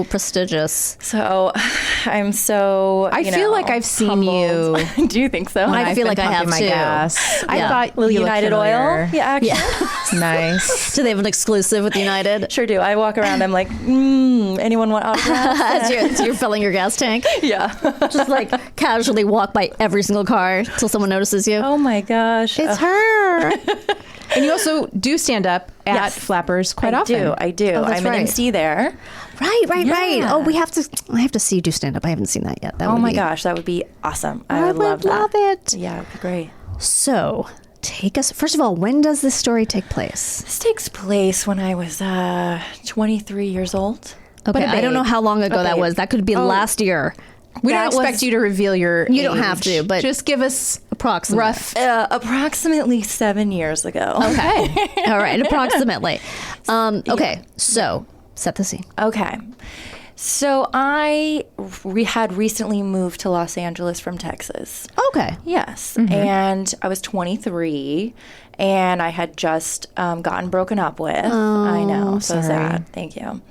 prestigious. So I'm so, I feel like I've seen humbled. you. Do you think so? I feel like I have my too. Gas. I thought Little you United looked familiar. Oil. Yeah, actually. Nice. Do they have an exclusive with United? Sure do. I walk around, I'm like, anyone want autographs? As you're filling your gas tank? Yeah. Just like casually walk by every single car until someone notices you. Oh my gosh. It's her. And you also do stand up at Flappers quite often. I do. Oh, that's I'm an right. MC there. Right. Oh, I have to see you do stand up. I haven't seen that yet. Oh my gosh, that would be awesome. I would love that. Love it. Yeah, it'd be great. So, take us, first of all, when does this story take place? This takes place when I was 23 years old. Okay, I don't know how long ago that was. That could be last year. We don't expect you to reveal your age. You don't have to, but just give us approximate. rough. Approximately 7 years ago. Okay. All right, approximately. Okay, so set the scene. Okay. So I had recently moved to Los Angeles from Texas. Okay. Yes. And I was 23 and I had just gotten broken up with. I know. So sad. Thank you.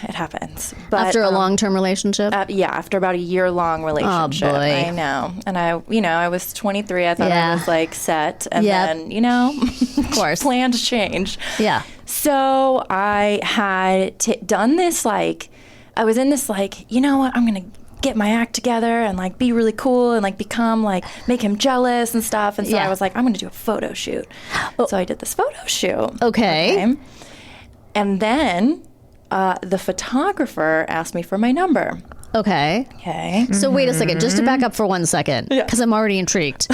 It happens. But, after a long-term relationship? Yeah, after about a year-long relationship. Oh, boy. I know. And I was 23. I thought I was like set. And then, of course, plans changed. Yeah. So I had done this, like, I was in this, like, you know what, I'm going to get my act together and, like, be really cool and, like, become, like, make him jealous and stuff. And so I was like, I'm going to do a photo shoot. So I did this photo shoot. Okay. And then the photographer asked me for my number. Okay. So wait a second, just to back up for 1 second, because I'm already intrigued.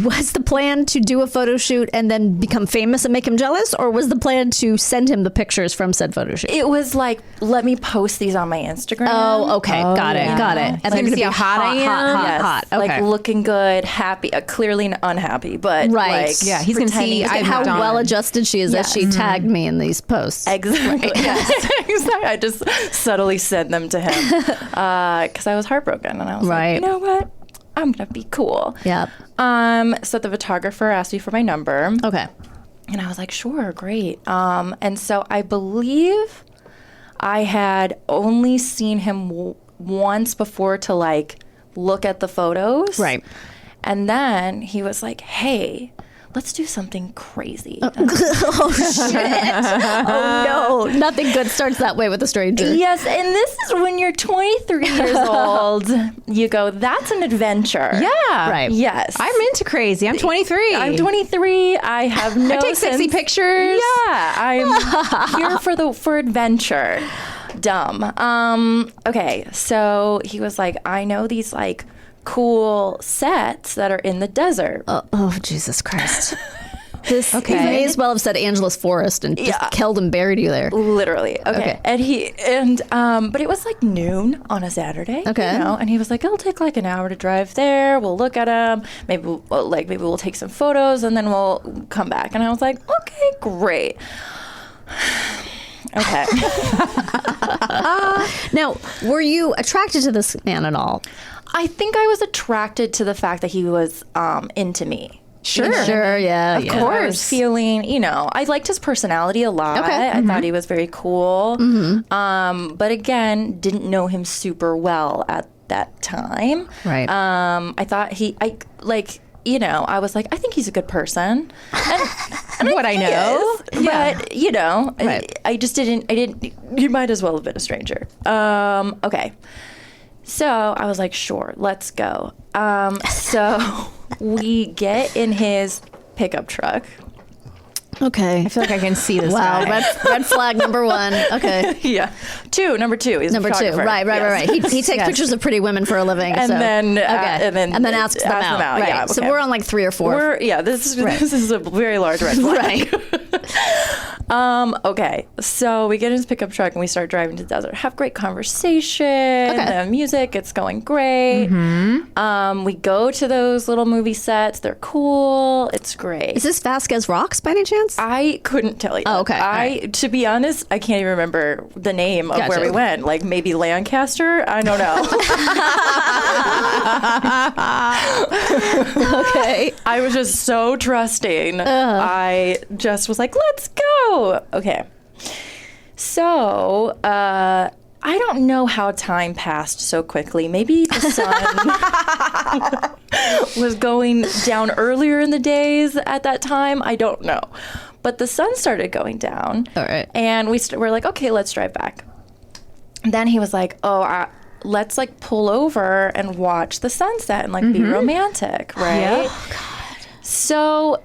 Was the plan to do a photo shoot and then become famous and make him jealous, or was the plan to send him the pictures from said photo shoot? It was like, let me post these on my Instagram. Oh, okay. Got it. And they're going to see how hot I am. Hot. Okay. Like looking good, happy, clearly unhappy, but right. Like, he's going to see how well-adjusted she is that she tagged me in these posts. Exactly. Exactly. I just subtly sent them to him because I was heartbroken, and I was like, you know what? I'm gonna be cool. Yep. So the photographer asked me for my number. Okay. And I was like, sure, great. And so I believe I had only seen him once before to like look at the photos. Right. And then he was like, hey, let's do something crazy. Oh, shit. Oh, no. Nothing good starts that way with a stranger. Yes, and this is when you're 23 years old. You go, that's an adventure. Yeah. Right. Yes. I'm into crazy. I'm 23. I'm 23. I have no I take sexy pictures. Yeah, I'm here for adventure. Dumb. Okay, so he was like, I know these like cool sets that are in the desert. Oh, Jesus Christ. This he may as well have said Angeles Forest and just killed and buried you there. Literally. Okay. And but it was like noon on a Saturday. Okay. You know, and he was like, it'll take like an hour to drive there. We'll look at them. Maybe we'll take some photos and then we'll come back. And I was like, okay, great. Okay. Now, were you attracted to this man at all? I think I was attracted to the fact that he was into me. Sure. Of course. I was feeling, I liked his personality a lot. Okay. I thought he was very cool. But again, didn't know him super well at that time. Right. I thought I was like, I think he's a good person. And what I know. But, Right. I just didn't, you might as well have been a stranger. Okay. So I was like, sure, let's go. So we get in his pickup truck. Okay. I feel like I can see this. Wow. guy. Red flag number one. Okay. Yeah. Number two. He's Number a two. photographer. Right. He takes pictures of pretty women for a living. And so. then and then asks them out. Right. Yeah, okay. So we're on like 3 or 4. This is a very large red flag. Right. Okay. So we get in his pickup truck and we start driving to the desert. Have great conversation. Okay. The music, it's going great. We go to those little movie sets. They're cool. It's great. Is this Vasquez Rocks by any chance? I couldn't tell you. Oh, okay. To be honest, I can't even remember the name of where we went. Like maybe Lancaster? I don't know. Okay. I was just so trusting. I just was like, let's go. Okay. So, I don't know how time passed so quickly. Maybe the sun was going down earlier in the days at that time. I don't know. But the sun started going down. All right. And we're like, okay, let's drive back. And then he was like, let's like pull over and watch the sunset and like be romantic, right? Yeah. Oh, God. So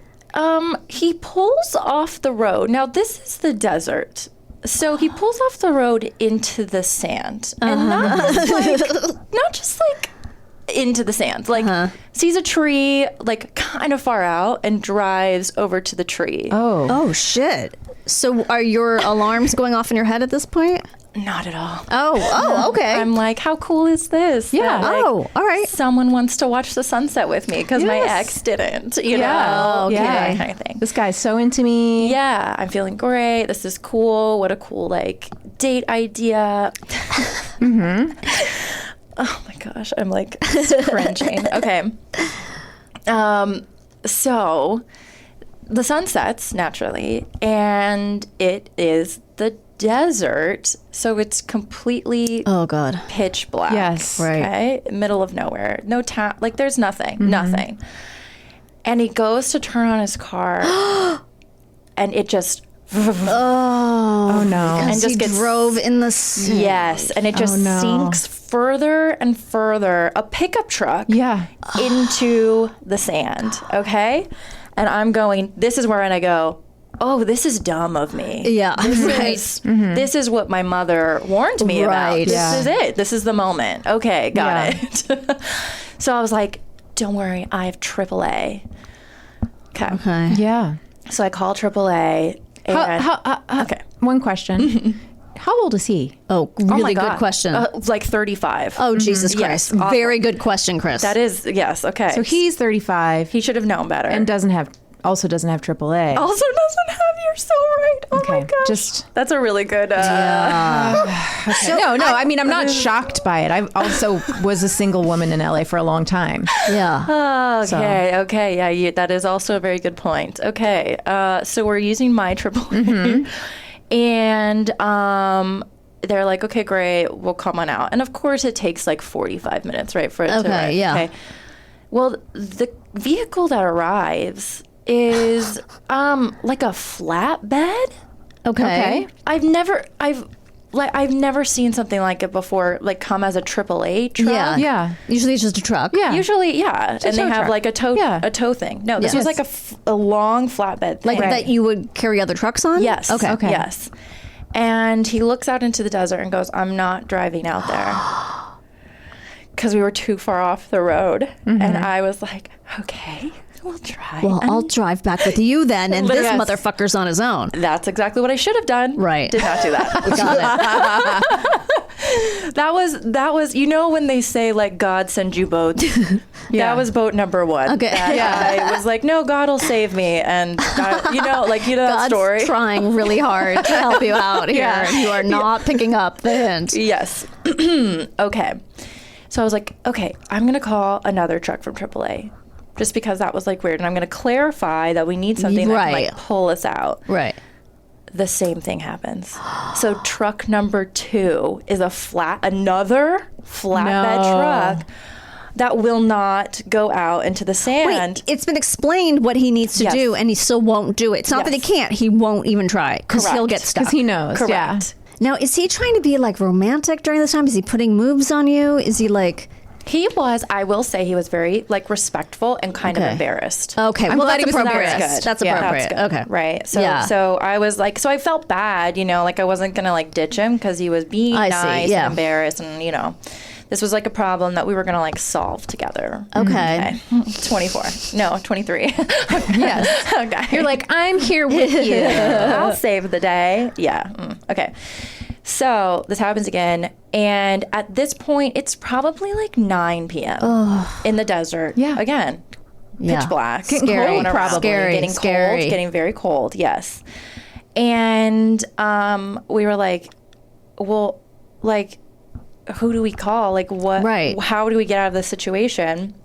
he pulls off the road. Now, this is the desert. So he pulls off the road into the sand. And not just like into the sand. Like sees a tree like kind of far out and drives over to the tree. Oh shit. So are your alarms going off in your head at this point? Not at all. Oh, okay. I'm like, how cool is this? Yeah. That, like, all right. someone wants to watch the sunset with me because my ex didn't, you know? okay. That kind of thing. This guy's so into me. Yeah, I'm feeling great. This is cool. What a cool, like, date idea. Oh my gosh, I'm like cringing. Okay. So the sun sets naturally, and it is the desert, so it's completely pitch black. Yes. Okay, middle of nowhere, no town, like there's nothing. And he goes to turn on his car, and it just Oh no. and just he gets drove in the sand. yes, and it just no. sinks further and further, a pickup truck Yeah. into the sand. Okay, and I'm going. This is where I go. Oh, this is dumb of me. Yeah. This is what my mother warned me about. Right. This Yeah. is it. This is the moment. Okay, got it. So I was like, don't worry, I have AAA. Okay. Yeah. So I call AAA. And, okay. One question. How old is he? Oh, Oh my really God. good question. Like 35. Oh, Jesus Yes, Christ. awful. Very good question, Chris. That is, yes, okay. So he's 35 he should have known better. and doesn't have AAA. also doesn't have, you're so right. Oh my Okay, gosh. just- That's a really good, No, I mean, I'm not shocked by it. I also was a single woman in LA for a long time. Yeah. okay, yeah, that is also a very good point. Okay, so we're using my AAA, and they're like, okay, great, we'll come on out. And of course, it takes like 45 minutes, right, for it to Okay, arrive. yeah. Okay. Well, the vehicle that arrives is like a flatbed. Okay. I've never seen something like it before, like come as a AAA truck. Yeah. Yeah. Usually it's just a truck. Yeah. Usually, yeah, and they tow have truck. like a tow Yeah. thing. No, this Yes. was like a long flatbed thing. Like that you would carry other trucks on? Yes. Okay. Yes. And he looks out into the desert and goes, "I'm not driving out there." Because we were too far off the road. And I was like, okay, we'll try. Well, And I'll drive back with you then, and this Yes. motherfucker's on his own. that's exactly what I should have done. Right. Did not do that. Got it. That was, you know, when they say like God sends you boats. That was boat number one. Okay. That I was like, no, God will save me. And God, you know that God's story. trying really hard to help you out here. And you are not picking up the hint. Yes. Okay. So I was like, okay, I'm going to call another truck from AAA just because that was like weird. And I'm going to clarify that we need something that can Right. like pull us out. Right. The same thing happens. So truck number 2 is another flatbed truck that will not go out into the sand. Wait, it's been explained what he needs to Yes. do, and he still won't do it. It's not that he Yes. can't. He won't even try because he'll Correct. get stuck. Because he knows. Correct. Yeah. Now, is he trying to be like romantic during this time? Is he putting moves on you? Is he like... He was, I will say, he was very like respectful and kind of Okay. embarrassed. Okay, I'm well, glad that's he was appropriate. embarrassed. That's Yeah. appropriate. That's good. Okay. Right. So Yeah. so I was like, so I felt bad, you know, like I wasn't going to like ditch him because he was being I see, nice yeah. and embarrassed. And, you know, this was like a problem that we were going to like solve together. Okay. 24. No, 23. Yes. Okay. You're like, I'm here with you. I'll save the day. Yeah. Okay. So this happens again. And at this point, it's probably like 9 p.m. In the desert. Yeah. Again, Yeah. pitch black. Getting Scary. cold, Going around, probably. Getting Scary. cold. Getting very cold. Yes. And we were like, well, like, who do we call? Like, what? Right. How do we get out of this situation?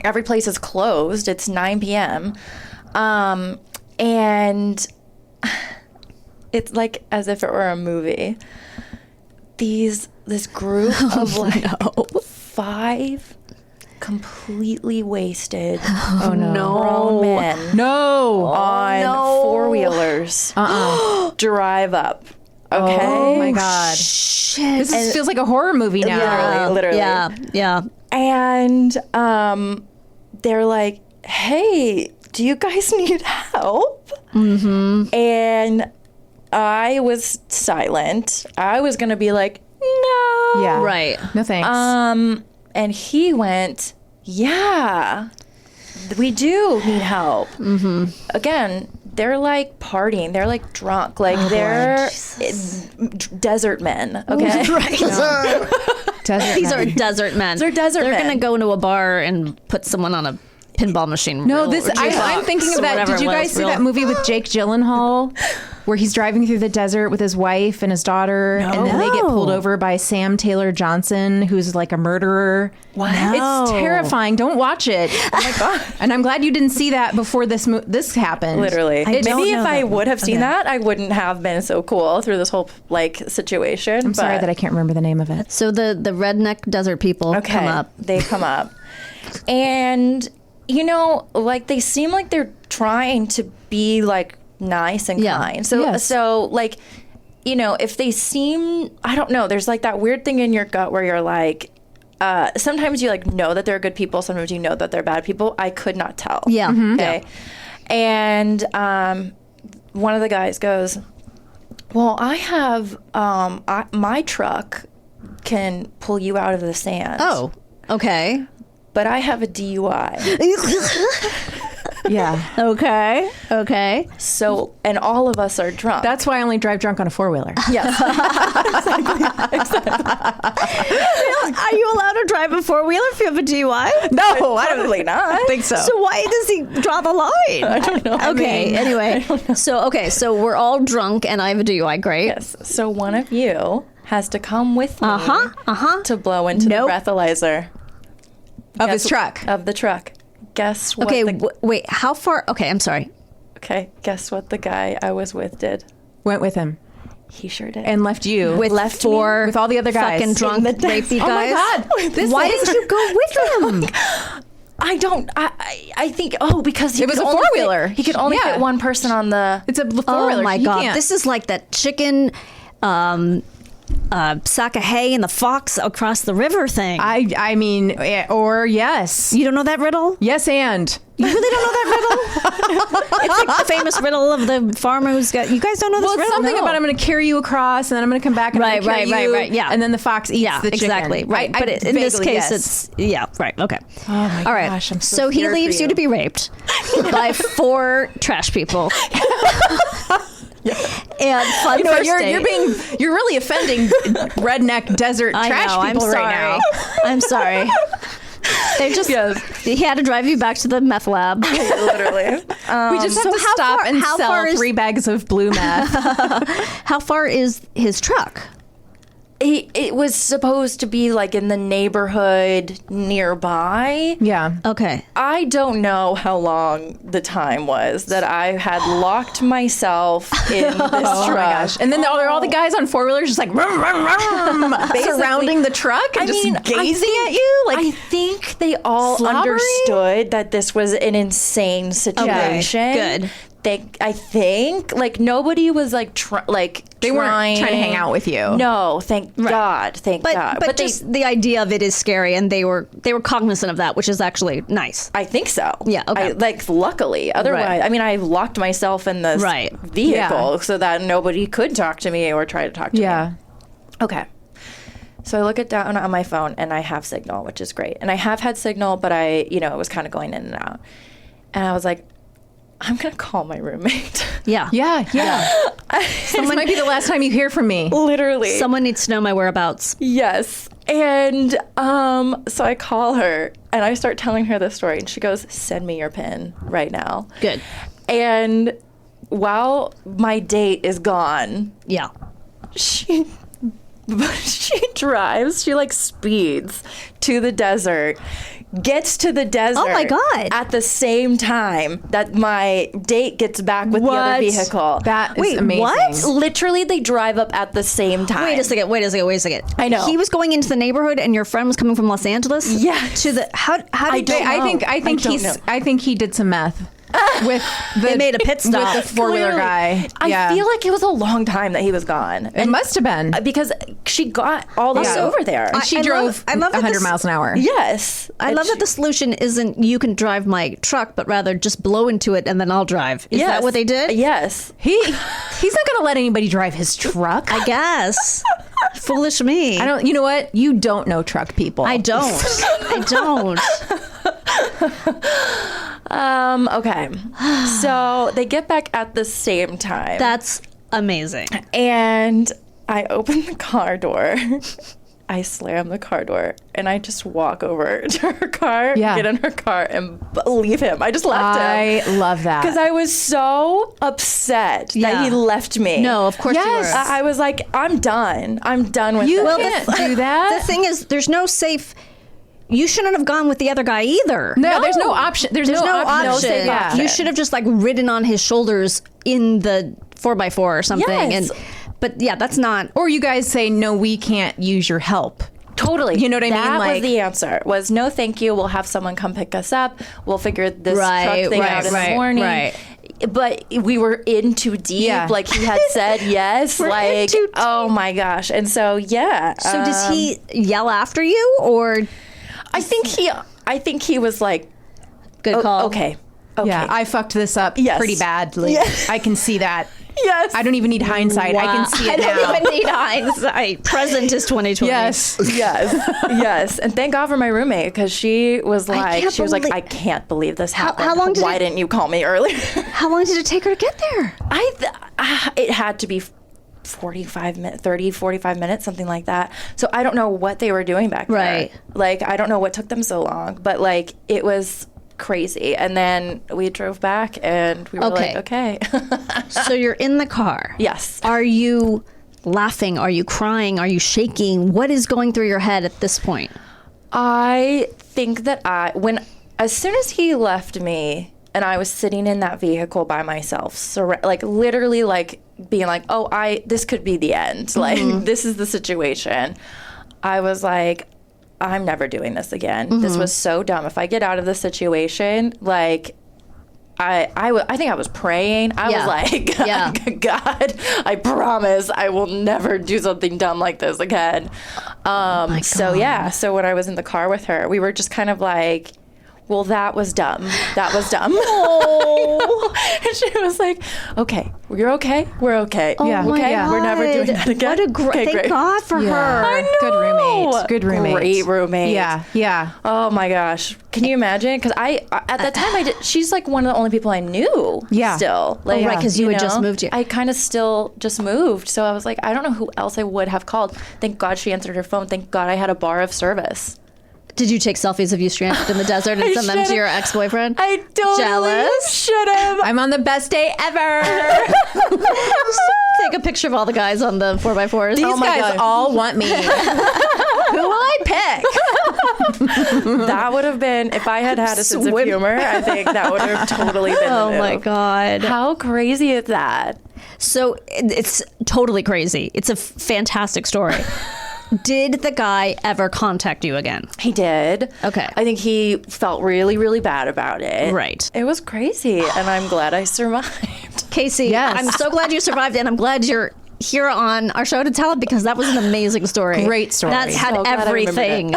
Every place is closed. It's 9 p.m. And it's like as if it were a movie. This group of like 5 completely wasted grown men No. on 4-wheelers drive up. Okay. Oh my God. Shit. This feels like a horror movie now. Literally. Yeah. Yeah. And they're like, hey, do you guys need help? Mm-hmm. And I was silent. I was going to be like, no. Yeah. Right. No thanks. And he went, yeah, we do need help. Again, they're like partying. They're like drunk. Like they're desert men. Okay. These are desert men. They're desert men. They're going to go into a bar and put someone on a pinball machine. No, I'm thinking of that. Did you guys see that movie with Jake Gyllenhaal where he's driving through the desert with his wife and his daughter, and then they get pulled over by Sam Taylor Johnson, who's like a murderer? What? It's terrifying. Don't watch it. Oh my God. And I'm glad you didn't see that before this happened. Literally. Maybe if I would have seen Okay. that, I wouldn't have been so cool through this whole like situation. I'm sorry that I can't remember the name of it. So the redneck desert people come up. They come up. And, you know, like they seem like they're trying to be like nice and kind. So like, you know, if they seem, I don't know, there's like that weird thing in your gut where you're like, sometimes you like know that they're good people. Sometimes you know that they're bad people. I could not tell. Yeah. Okay. And one of the guys goes, well, I have, my truck can pull you out of the sand. Oh, okay. But I have a DUI. Yeah. Okay. So, and all of us are drunk. That's why I only drive drunk on a four-wheeler. Yes. Are you allowed to drive a four-wheeler if you have a DUI? No, Probably not. I don't think so. So why does he draw the line? I don't know. Okay, anyway. So we're all drunk and I have a DUI. Great. Yes. So one of you has to come with me Uh-huh. to blow into the breathalyzer. Of his truck. Of the truck. Guess what? Okay, wait, how far? Okay, I'm sorry. Okay, guess what the guy I was with did? Went with him He sure did. and left you. With Left four with all the other guys. fucking drunk, In the rapey Oh my guys. God. Why didn't you go with him? I think, because he It was could a only four-wheeler. He could only Yeah. fit one person on the... It's a Oh four-wheeler. my You God. can't. This is like that chicken sack of hay and the fox across the river thing. I mean, or yes. You don't know that riddle? Yes, and. You really don't know that riddle? It's like the famous riddle of the farmer who's got. You guys don't know this Well, it's riddle? something No. about I'm going to carry you across, and then I'm going to come back and I'm gonna carry you, Yeah. and then the fox eats Yeah, the chicken. exactly. Right. But in this vaguely, case, yes. it's right. Okay. Oh my All right. gosh, I'm so he scared leaves for you to be raped by 4 trash people. And fun You know, first you're date. you're really offending redneck desert I trash know, people I'm sorry. right now. I'm sorry. They just he had to drive you back to the meth lab. Literally. We just have so to how stop far- and how sell far is- 3 bags of blue meth. How far is his truck? It was supposed to be like in the neighborhood nearby. Yeah. Okay. I don't know how long the time was that I had locked myself in this truck. Oh my gosh. And then all the guys on four-wheelers just like rum, rum, rum, surrounding the truck and just gazing at you. Like, I think they all slobbery? understood that this was an insane situation. good. I think like nobody was like they weren't trying to hang out with you. No, thank God, thank God. But just the idea of it is scary, and they were cognizant of that, which is actually nice. I think so. Yeah, okay. Luckily. Otherwise, Right. I mean, I locked myself in this vehicle so that nobody could talk to me or try to talk to me. Okay. So I look it down on my phone, and I have signal, which is great. And I have had signal, but it was kind of going in and out. And I was like, I'm going to call my roommate. Yeah. This might be the last time you hear from me. Literally. Someone needs to know my whereabouts. Yes. And so I call her and I start telling her the story, and she goes, "Send me your PIN right now." Good. And while my date is gone, Yeah. she drives, she like speeds to the desert, gets to the desert. Oh my God. At the same time that my date gets back with the other vehicle. That is amazing. what? Literally, they drive up at the same time. Wait a second. I know. He was going into the neighborhood, and your friend was coming from Los Angeles. Yeah. To the how did I don't know. I think he did some meth with They made a pit stop. with the four-wheeler Clearly. guy. I feel like it was a long time that he was gone. it must have been. Because she got all this Yeah. over there. And she I drove love that 100 miles an hour. Yes. I love that the solution isn't you can drive my truck, but rather just blow into it and then I'll drive. Is that what they did? Yes. He's not going to let anybody drive his truck. I guess. Foolish me. I don't. You know what? You don't know truck people. I don't. I don't. Okay. So they get back at the same time. That's amazing. And I open the car door. I slam the car door and I just walk over to her car, get in her car, and leave him. I just left him. I love that. Because I was so upset that he left me. No, of course you were. I was like, I'm done. I'm done with You this. can't do that. The thing is, there's no safe. You shouldn't have gone with the other guy either. No, there's no option. There's no option. option. safe option. You should have just like ridden on his shoulders in the 4x4 or something. Yes. But yeah, that's not. Or you guys say, no, we can't use your help. Totally. You know what I mean? That Like, was the answer. Was no, thank you. We'll have someone come pick us up. We'll figure this truck thing out in the morning. Right. But we were in too deep. Yeah. Like he had said yes. Like, oh my gosh. And so, yeah. So does he yell after you or? I think he was like, Good call. Okay. Yeah, I fucked this up pretty badly. Yes. I can see that. Yes. I don't even need hindsight. I can see it now. I don't even need hindsight. Present is 2020. Yes. And thank God for my roommate because she was like, I can't believe this happened. How long did Why didn't you call me earlier? How long did it take her to get there? It had to be 45 minutes, something like that. So I don't know what they were doing back there. Right. Like, I don't know what took them so long, but like, it was crazy. And then we drove back and we were like, okay. So you're in the car. Yes. Are you laughing? Are you crying? Are you shaking? What is going through your head at this point? I think that as soon as he left me and I was sitting in that vehicle by myself, like literally like being like, this could be the end. Like, this is the situation. I was like, I'm never doing this again. This was so dumb. If I get out of this situation, like, I think I was praying. I was like, God, I promise I will never do something dumb like this again. So when I was in the car with her, we were just kind of like, well, that was dumb. That was dumb. Oh. And she was like, okay, you're okay. We're okay. Oh yeah. My okay. God. We're never doing that again. What a thank God for her. I know. Good roommate. Good roommate. Great roommate. Yeah. Oh my gosh. Can you imagine? Because at that time, she's like one of the only people I knew. Yeah. Still. Like, right, because you had just moved. I kind of still just moved. So I was like, I don't know who else I would have called. Thank God she answered her phone. Thank God I had a bar of service. Did you take selfies of you stranded in the desert and send them to your ex-boyfriend? I totally should have. I'm on the best day ever. Take a picture of all the guys on the 4x4s. These guys all want me. Who will I pick? That would have been, if I had a sense of humor, I think that would have totally been the move. My God. How crazy is that? So it's totally crazy. It's a fantastic story. Did the guy ever contact you again? He did. Okay. I think he felt really, really bad about it. Right. It was crazy, and I'm glad I survived. Casey, I'm so glad you survived, and I'm glad you're here on our show to tell it because that was an amazing story. Great story. That had everything.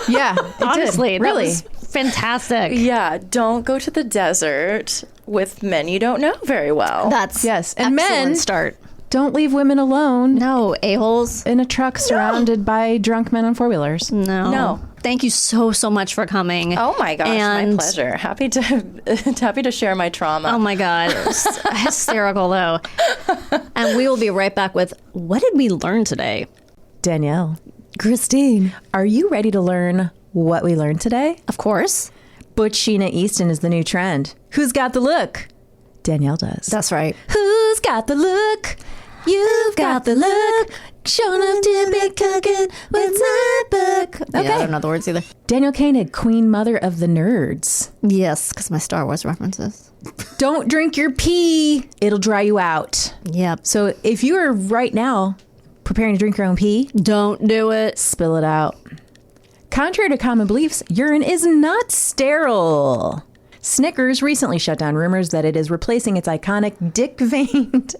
Yeah, honestly, did. Really, that was fantastic. Yeah, don't go to the desert with men you don't know very well. That's and men start. Don't leave women alone. No, a-holes. In a truck surrounded by drunk men on four-whilers. No. Thank you so much for coming. Oh my gosh, my pleasure. Happy to share my trauma. Oh my God. It was hysterical though. And we will be right back with what did we learn today? Danielle. Kristine. Are you ready to learn what we learned today? Of course. Butch Sheena Easton is the new trend. Who's got the look? Danielle does. That's right. Who's got the look? You've got the look. Showing up to be cooking with my book. Okay. Yeah, I don't know the words either. Danielle Koenig, Queen Mother of the Nerds. Yes, because my Star Wars references. Don't drink your pee. It'll dry you out. Yep. So if you are right now preparing to drink your own pee, don't do it. Spill it out. Contrary to common beliefs, urine is not sterile. Snickers recently shut down rumors that it is replacing its iconic dick-veined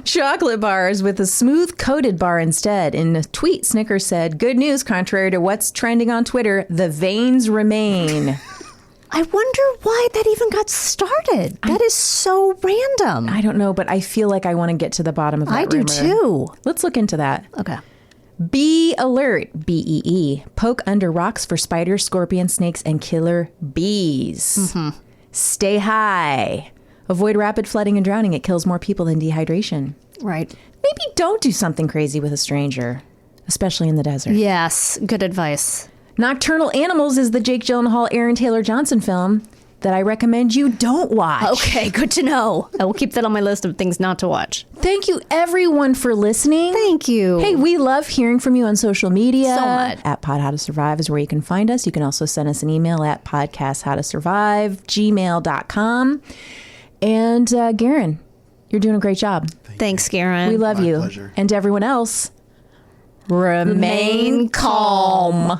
chocolate bars with a smooth-coated bar instead. In a tweet, Snickers said, "Good news, contrary to what's trending on Twitter, the veins remain." I wonder why that even got started. That is so random. I don't know, but I feel like I want to get to the bottom of that rumor. I do too. Let's look into that. Okay. Bee alert, BEE. Poke under rocks for spiders, scorpions, snakes, and killer bees. Stay high. Avoid rapid flooding and drowning. It kills more people than dehydration. Right. Maybe don't do something crazy with a stranger, especially in the desert. Yes, good advice. Nocturnal Animals is the Jake Gyllenhaal, Aaron Taylor Johnson film that I recommend you don't watch. Okay, good to know. I will keep that on my list of things not to watch. Thank you, everyone, for listening. Thank you. Hey, we love hearing from you on social media. So much. At Pod How to Survive is where you can find us. You can also send us an email at podcasthowtosurvive@gmail.com. And Garen, you're doing a great job. Thanks, Garen. We love My you. pleasure. And to everyone else, remain calm.